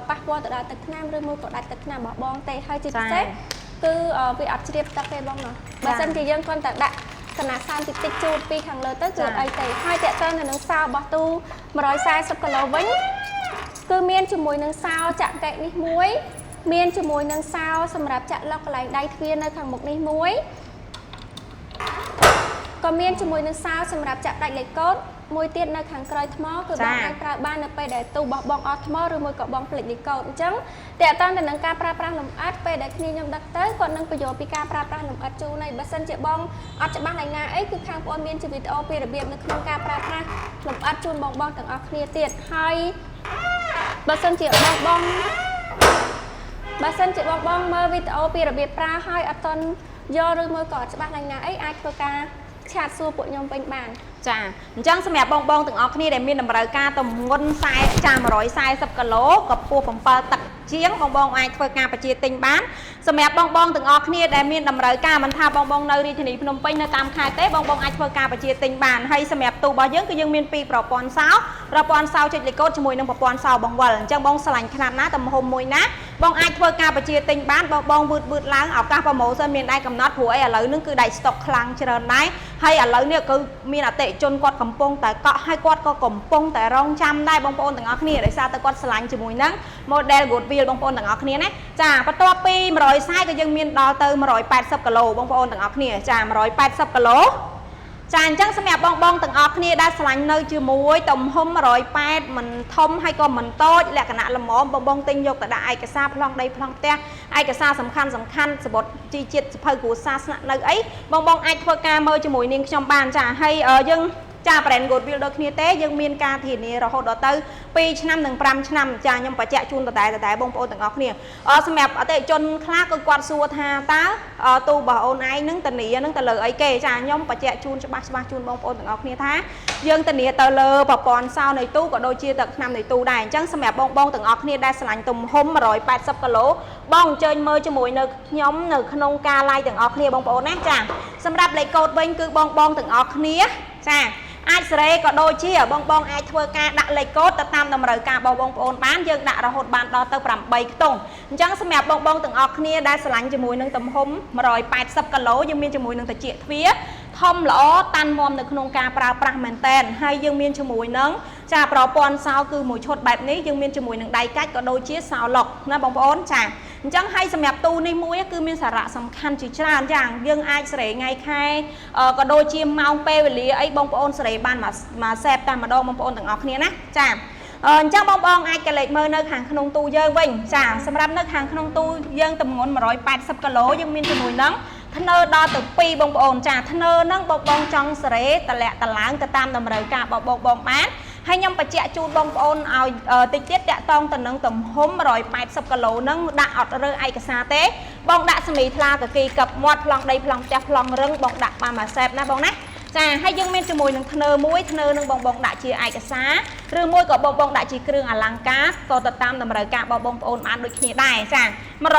ប៉ះពាល់ទៅដល់ទឹកថ្នាំឬមួយក៏ដាច់ទឹកថ្នាំរបស់បងទេហើយជាពិសេសគឺវាអត់ជ្រាបទឹកទេបងណាបើមិនជាយើងគ្រាន់តែដាក់កណាសើមតិចតិចជូតពីខាងលើទៅគឺអត់អីទេហើយតកតើនៅនឹងសោរបស់ទូ140គីឡូវិញគឺមានជាមួយនឹងសោចាក់កែកនេះមួយមានជាមួយនឹងសោសម្រាប់ចាក់ឡុកកន្លែងដៃទ្វារនៅខាងមុខនេះមួយក៏មានជាមួយនឹងសោសម្រាប់ចាក់ដាច់លេខកូដមួយទៀតនៅខាងក្រោយថ្មគឺបងអាចប្រើបាននៅពេលដែលទូបោះបងអស់ថ្មឬមួយក៏បងផ្លេចលេខកូដអញ្ចឹងតើតើទៅនឹងការប្រើប្រាស់លម្អិតពេលដែលគ្នាខ្ញុំដឹកទៅគាត់នឹងបញ្យល់ពីការប្រើប្រាស់លម្អិតជូនហើយបើសិនជាបងអត់ច្បាស់ឡើងណាអីគឺខាងបងមានជាវីដេអូពីរបៀបនៅក្នុងការប្រើប្រាស់លម្អិតជូនបងទាំងអស់គ្នាទៀតហើយបើសិនជាបងមើលវីដេអូពីរបៀបប្រើហើយអត់តន់យកឬមួយក៏អត់ច្បាស់ឡើងណាអីអាចធ្វើការឆាតសួរពួកខ្ញុំវិញបានចាអញ្ចឹងសម្រាប់បងទាំងអស់គ្នាដែលមានតម្រូវការទម្ងន់140គីឡូកម្ពស់7ទឹកជាងបងអាចធ្វើការបញ្ជាទិញបានសម្រាប់បងទាំងអស់គ្នាដែលមានតម្រូវការមិនថាបងនៅរាជធានីភ្នំពេញនៅតាមខេត្តទេបងអាចធ្វើការបញ្ជាទិញបានហើយសម្រាប់ទូរបស់យើងគឺយើងមានពីរប្រព័ន្ធសោចុចលេខកូដជាមួយនឹងប្រព័ន្ធសោបង្វិលអញ្ចឹងបងឆ្លាញ់ខ្នាតណាទំហំមួយណាបងអាចធ្វើការបញ្ជាទិញបានបងវឺតឡើងឱកាសប្រម៉ូសិនមានដែរកំណត់ព្រោះអីឥឡូវនេះគឺដៃស្តុកខ្លាំងច្រើនដែរហើយឥឡូវនេះគឺមានអតិថិជនគាត់កំពុងតែកក់ហើយគាត់ក៏កំពុងតែរងចាំដែរបងប្អូនទាំងអស់គ្នាដោយសារតែគាត់ឆ្លាញ់ជាមួយនឹង model good wheel បងប្អូនទាំងអស់គ្នាណាចាបន្ទាប់ពី140ក៏យើងមានដល់ទៅ180គីឡូបងប្អូនទាំងអស់គ្នាចា180គីឡូចាអញ្ចឹងសម្រាប់បងទាំងអស់គ្នាដែលឆ្លាញ់នៅជាមួយទំហំ180មិនធំហើយក៏មិនតូចលក្ខណៈល្មមបងទិញយកទៅដាក់ឯកសារប្លង់ដីប្លង់ផ្ទះឯកសារសំខាន់សម្បត្តិជីជាតិសភៅគ្រួសារស្នាក់នៅអីបងអាចធ្វើការមើលជាមួយនាងខ្ញុំបានចាហើយយើងចា brand good wheel ដូចគ្នាទេយើងមានការធានារហូតដល់ទៅ2ឆ្នាំនិង5ឆ្នាំចាខ្ញុំបញ្ជាក់ជូនតតែបងប្អូនទាំងអស់គ្នាសម្រាប់អតិថិជនខ្លះគឺគាត់សួរថាតើទូរបស់អូនឯងនឹងធានានឹងទៅលើអីគេចាខ្ញុំបញ្ជាក់ជូនច្បាស់ជូនបងប្អូនទាំងអស់គ្នាថាយើងធានាទៅលើប្រព័ន្ធសោនៃទូក៏ដូចជាទឹកថ្នាំនៃទូដែរអញ្ចឹងសម្រាប់បងទាំងអស់គ្នាដែលឆ្លាញ់ទំហំ180គីឡូបងអញ្ជើញមើលជាមួយនៅខ្ញុំនៅក្នុងការ live ទាំងអស់គ្នាបងប្អូនណាចាសម្រាប់លេខកូដវិញគឺបងទាំងអស់គ្នាចាអាចសេរីក៏ដូចជាបងអាចធ្វើការដាក់លេខកូដទៅតាមតម្រូវការបងប្អូនបានយើងដាក់រហូតបានដល់ទៅ8ខ្ទង់អញ្ចឹងសម្រាប់បងទាំងអស់គ្នាដែលឆ្លាញ់ជាមួយនឹងទំហំ180គីឡូយើងមានជាមួយនឹងត្រចៀកទ្វារធំល្អតាន់មាំនៅក្នុងការប្រើប្រាស់មែនតែនហើយយើងមានជាមួយនឹងចាប្រព័ន្ធសោគឺមួយឈុតបែបនេះយើងមានជាមួយនឹងដៃកាច់ក៏ដូចជាសោឡុកណាបងប្អូនចាអញ្ចឹងហើយសម្រាប់ទូនេះមួយគឺមានសារៈសំខាន់ជាច្រើនយ៉ាងយើងអាចសេរីថ្ងៃខែក៏ដូចជាម៉ោងពេលវេលាអីបងប្អូនសេរីបានមកសេពតែម្ដងបងប្អូនទាំងអស់គ្នាណាចាអញ្ចឹងបងអាចកលេចមើលនៅខាងក្នុងទូយើងវិញចាសម្រាប់នៅខាងក្នុងទូយើងទម្ងន់180គីឡូយើងមានជាមួយនឹងធ្នើដល់ទៅ2បងប្អូនចាធ្នើហ្នឹងបងចង់សេរីតម្លាក់តឡើងទៅតាមតម្រូវការបងបានហើយខ្ញុំបញ្ជាក់ជូនបងប្អូនឲ្យតិចទៀតតាក់តងទៅនឹងទំហំ180គីឡូហ្នឹងដាក់អត់រើឯកសារទេបងដាក់សមីថ្លាកាគីកឹបមាត់ប្លង់ដីប្លង់ផ្ទះប្លង់រឹងបងដាក់បានមួយសេពណាបងណាចាហើយយើងមានជាមួយនឹងធ្នើមួយធ្នើនឹងបងដាក់ជាឯកសារឬមួយក៏បងដាក់ជាគ្រឿងអលង្ការក៏ទៅតាមតម្រូវការបងប្អូនបានដូចគ្នាដែរចា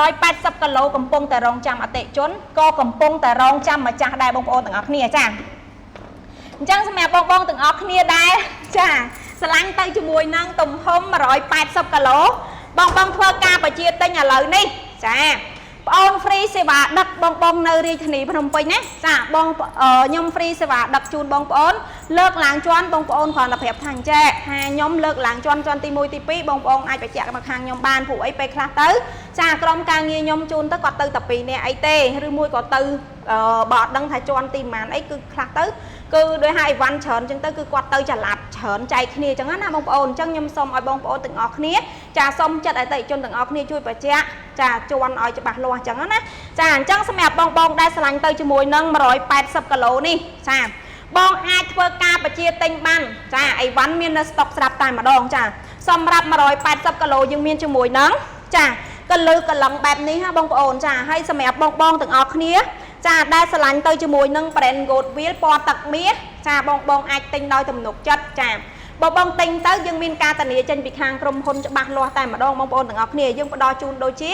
180គីឡូកំពុងតែរងចាំអតិថិជនក៏កំពុងតែរងចាំម្ចាស់ដែរបងប្អូនទាំងអស់គ្នាចាអញ្ចឹងសម្រាប់បងទាំងអស់គ្នាដែរចាឆ្លាញ់ទៅជាមួយនឹងទំហំ180គីឡូបងធ្វើការបញ្ជាទិញឥឡូវនេះចាបងអូន free សេវាដឹកបងនៅរាជធានីភ្នំពេញណាចាបងខ្ញុំ free សេវាដឹកជូនបងប្អូនលើកឡើងជាន់បងប្អូនគ្រាន់តែប្រាប់ថាអញ្ចេះថាខ្ញុំលើកឡើងជាន់ទី1ទី2បងប្អូនអាចបញ្ជាក់មកខាងខ្ញុំបានព្រោះអីពេលខ្លះទៅចាក្រុមការងារខ្ញុំជូនទៅគាត់ទៅតែ2នាក់អីទេឬមួយក៏ទៅបើអត់ដឹងថាជាន់ទីប៉ុន្មានអីគឺខ្លះទៅគឺដោយហើយអីវ៉ាន់ច្រើនអញ្ចឹងទៅគឺគាត់ទៅចល័តច្រើនចែកគ្នាអញ្ចឹងណាបងប្អូនអញ្ចឹងខ្ញុំសូមឲ្យបងប្អូនទាំងអស់គ្នា ចាសុំចិត្តអតិជនទាំងអស់គ្នាជួយបញ្ជាក់ចាជន់ឲ្យច្បាស់លាស់អញ្ចឹងណាចាអញ្ចឹងសម្រាប់បងដែលឆ្លាញ់ទៅជាមួយនឹង180គីឡូនេះចាបងអាចធ្វើការបញ្ជាទិញបានចាអីវ៉ាន់មាននៅស្តុកស្រាប់តែម្ដងចាសម្រាប់180គីឡូយើងមានជាមួយនឹងចាកលឺកលឹងបែបនេះហ่าបងប្អូនចាហើយសម្រាប់បងទាំងអស់គ្នាចាដែលឆ្លាញ់ទៅជាមួយនឹង brand Goldwill ពណ៌ទឹកមាសចាបងអាចទិញដោយទំនុកចិត្តចាបងទិញទៅយើងមានការធានាចេញពីខាងក្រុមហ៊ុនច្បាស់លាស់តែម្ដងបងប្អូនទាំងអស់គ្នាយើងផ្ដល់ជូនដូចជា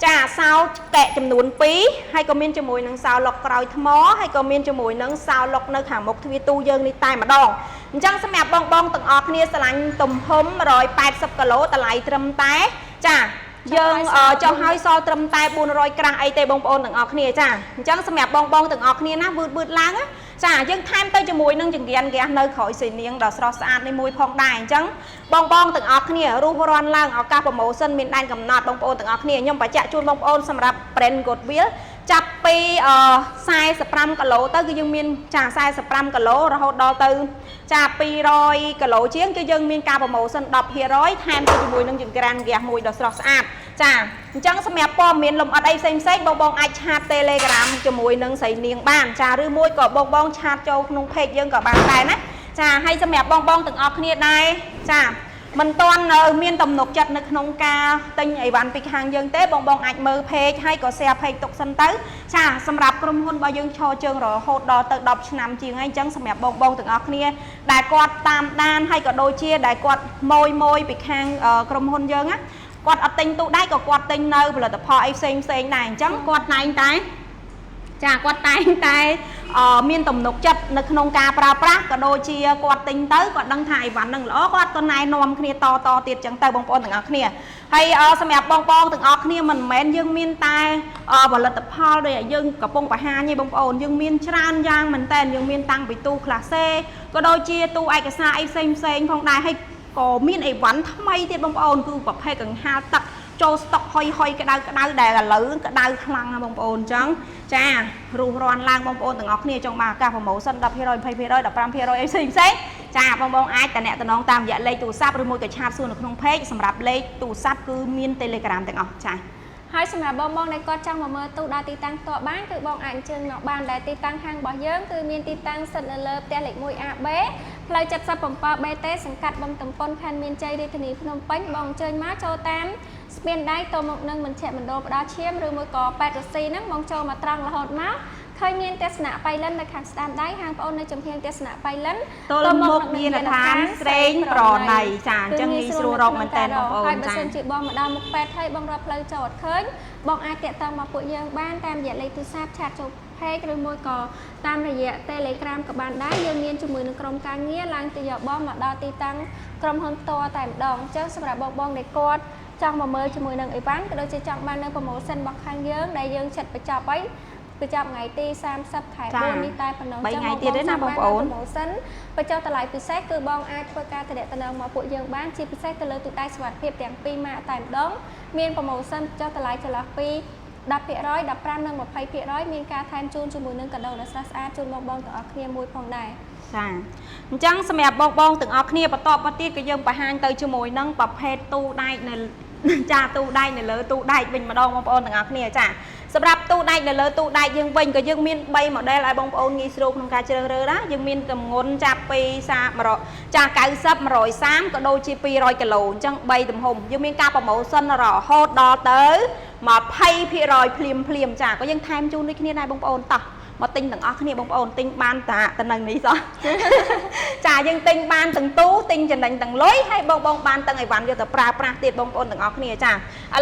ចាសោកែចំនួន2ហើយក៏មានជាមួយនឹងសោលុកក្រោយថ្មហើយក៏មានជាមួយនឹងសោលុកនៅខាងមុខទ្វារទូយើងនេះតែម្ដងអញ្ចឹងសម្រាប់បងទាំងអស់គ្នាឆ្លាញ់ទំហំ180គីឡូតម្លៃត្រឹមតែចាយើងចុះឲ្យសល់ត្រឹមតែ400ក្រាស់អីទេបងប្អូនទាំងអស់គ្នាចាអញ្ចឹងសម្រាប់បងទាំងអស់គ្នាណាវឺតឡើងចាយើងថែមទៅជាមួយនឹងចង្កៀនហ្គាសនៅក្រោយសីនាងដ៏ស្រស់ស្អាតនេះមួយផងដែរអញ្ចឹងបងទាំងអស់គ្នារស់រាន់ឡើងឱកាស promotion មានដែនកំណត់បងប្អូនទាំងអស់គ្នាខ្ញុំបញ្ជាក់ជូនបងប្អូនសម្រាប់ brand Goldwill ចាប់ពី45គីឡូទៅគឺយើងមានចា45គីឡូរហូតដល់ទៅចា200គីឡូជាងគឺយើងមានការ promotion 10% ថែមទៅជាមួយនឹងចង្កៀនហ្គាសមួយដ៏ស្រស់ស្អាតចាអញ្ចឹងសម្រាប់ព័ត៌មានលម្អិតអីផ្សេងបងអាចឆាត Telegram ជាមួយនឹងស្រីនាងបានចាឬមួយក៏បងឆាតចូលក្នុង page យើងក៏បានដែរណាចាហើយសម្រាប់បងទាំងអស់គ្នាដែរចាមិនទាន់មានទំនុកចិត្តនៅក្នុងការទិញអីវ៉ាន់ពីខាងយើងទេបងអាចមើល page ហើយក៏ share page ទុកសិនទៅចាសម្រាប់ក្រុមហ៊ុនរបស់យើងឈរជើងរហូតដល់ទៅ10ឆ្នាំជាងហើយអញ្ចឹងសម្រាប់បងទាំងអស់គ្នាដែលគាត់តាមដានហើយក៏ដូចជាដែលគាត់ម៉ួយពីខាងក្រុមហ៊ុនយើងណាគាត់អត់ទិញទូដៃក៏គាត់ទិញនៅផលិតផលអីផ្សេងដែរអញ្ចឹងគាត់តែងតែចាគាត់តែងតែមានទំនុកចិត្តនៅក្នុងការប្រើប្រាស់ក៏ដូចជាគាត់ទិញទៅគាត់ដឹងថាអីវ៉ាន់នឹងល្អគាត់ក៏ណែនាំគ្នាតទៀតចឹងទៅបងប្អូនទាំងអស់គ្នាហើយសម្រាប់បងទាំងអស់គ្នាមិនមែនយើងមានតែផលិតផលដូចយើងកំពុងបង្ហាញទេបងប្អូនយើងមានច្រើនយ៉ាងមែនតើយើងមានតាំងពីទូក្លាសេក៏ដូចជាទូឯកសារអីផ្សេងផងដែរហើយក៏មានអីវ៉ាន់ថ្មីទៀតបងប្អូនគឺប្រភេទកង្ហាលទឹកចូលស្តុកហុយក្តៅដែលឥឡូវក្តៅខ្លាំងណាបងប្អូនអញ្ចឹងចារស់រាន់ឡើងបងប្អូនទាំងអស់គ្នាចង់បានឱកាស promotion 10% 20% 15% អីផ្សេងចាបងអាចតំណតាមរយៈលេខទូរស័ព្ទឬមួយក៏ឆាតសួរនៅក្នុង page សម្រាប់លេខទូរស័ព្ទគឺមាន Telegram ទាំងអស់ចាហើយសម្រាប់បងដែលគាត់ចង់មកមើលទូដល់ទីតាំងផ្ទាល់បានគឺបងអាចអញ្ជើញមកបានដែលទីតាំងខាងរបស់យើងគឺមានទីតាំងស្ថិតនៅលើផ្ទះលេខ 1AB ផ្លូវ 77BT សង្កាត់បឹងតំពុនខណ្ឌមានជ័យរាជធានីភ្នំពេញបងអញ្ជើញមកចូលតាមស្ពានដៃទៅមកនឹងមជ្ឈមណ្ឌលផ្ដល់ឈាមឬមួយក៏ប៉ែតរស៊ីហ្នឹងបងចូលមកត្រង់រហូតមកឃើញមានទស្សនៈបៃលិននៅខាងស្ដាំដៃហាងបងអូននៅចំហៀងទស្សនៈបៃលិនទល់មុខមានឋានស្រេងប្រណីចាអញ្ចឹងងាយស្រួលរកមែនតើបងប្អូនហើយបើសិនជាបងមកដល់មុខប៉ែតហើយបងរកផ្លូវចូលអត់ឃើញបងអាចតាក់ទងមកពួកយើងបានតាមរយៈលេខទូរស័ព្ទឆាតចូល page ឬមួយក៏តាមរយៈ Telegram ក៏បានដែរយើងមានជាមួយនឹងក្រុមការងារឡើងទៅយកបងមកដល់ទីតាំងក្រុមហ៊ុនផ្ទាល់តែម្ដងអញ្ចឹងសម្រាប់បងដែលគាត់ចង់មកមើលជាមួយនឹងអីវ៉ាន់ក៏ដូចជាចង់បាននៅ promotion របស់ខាងយើងដែលយើងចិត្តបញ្ចប់ថ្ងៃទី30ខែ4នេះតែប៉ុណ្ណោះ3ថ្ងៃទៀតទេណាបងប្អូន promotion បញ្ចុះតម្លៃពិសេសគឺបងអាចធ្វើការតំណែងមកពួកយើងបានជាពិសេសទៅលើទូដៃសុវត្ថិភាពទាំង2ម៉ាកតែម្ដងមាន promotion បញ្ចុះតម្លៃចន្លោះពី 10% 15% និង 20% មានការថែមជូនជាមួយនឹងកាដូដ៏ស្រស់ស្អាតជូនបងទាំងអស់គ្នាមួយផងដែរចាអញ្ចឹងសម្រាប់បងទាំងអស់គ្នាបន្តទៀតក៏យើងបង្ហាញទៅជាមួយនឹងប្រភេទទូដែកនៅចាទូដែកនៅលើទូដែកវិញម្ដងបងប្អូនទាំងអស់គ្នាចាសម្រាប់ទូដែកនៅលើទូដែកយើងវិញក៏យើងមាន3 model ឲ្យបងប្អូនងាយស្រួលក្នុងការជ្រើសរើសណាយើងមានទម្ងន់ចាប់ពី90 130ក៏ដូចជា200គីឡូអញ្ចឹង3ទំហំយើងមានការ promotion រហូតដល់ទៅ 20% ភ្លាមចាក៏យើងថែមជូនដូចគ្នាដែរបងប្អូនតោះមកទិញទាំងអស់គ្នាបងប្អូនទិញបានតានៅនេះសោះចាយើងទិញបានទាំងទូទិញចំណេញទាំងលុយហើយបងបានទាំងអីវ៉ាន់យកទៅប្រើប្រាស់ទៀតបងប្អូនទាំងអស់គ្នាចាឥ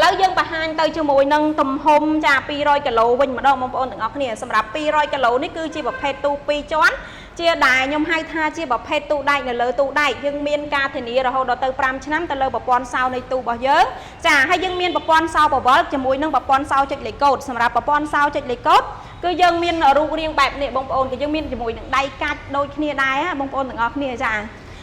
ឡូវយើងបង្ហាញទៅជាមួយនឹងទំហំចា200គីឡូវិញម្ដងបងប្អូនទាំងអស់គ្នាសម្រាប់200គីឡូនេះគឺជាប្រភេទទូ2ជាន់ជាដែលខ្ញុំហៅថាជាប្រភេទទូដែកនៅលើទូដែកយើងមានការធានារហូតដល់ទៅ5ឆ្នាំទៅលើប្រព័ន្ធសោនៃទូរបស់យើងចាហើយយើងមានប្រព័ន្ធសោបវលជាមួយនឹងប្រព័ន្ធសោចុចលេខកូដសម្រាប់ប្រព័ន្ធសោចុចលេខកូដគឺយើងមានរូបរាងបែបនេះបងប្អូនក៏យើងមានជាមួយនឹងដៃកាច់ដូចគ្នាដែរបងប្អូនទាំងអស់គ្នាចា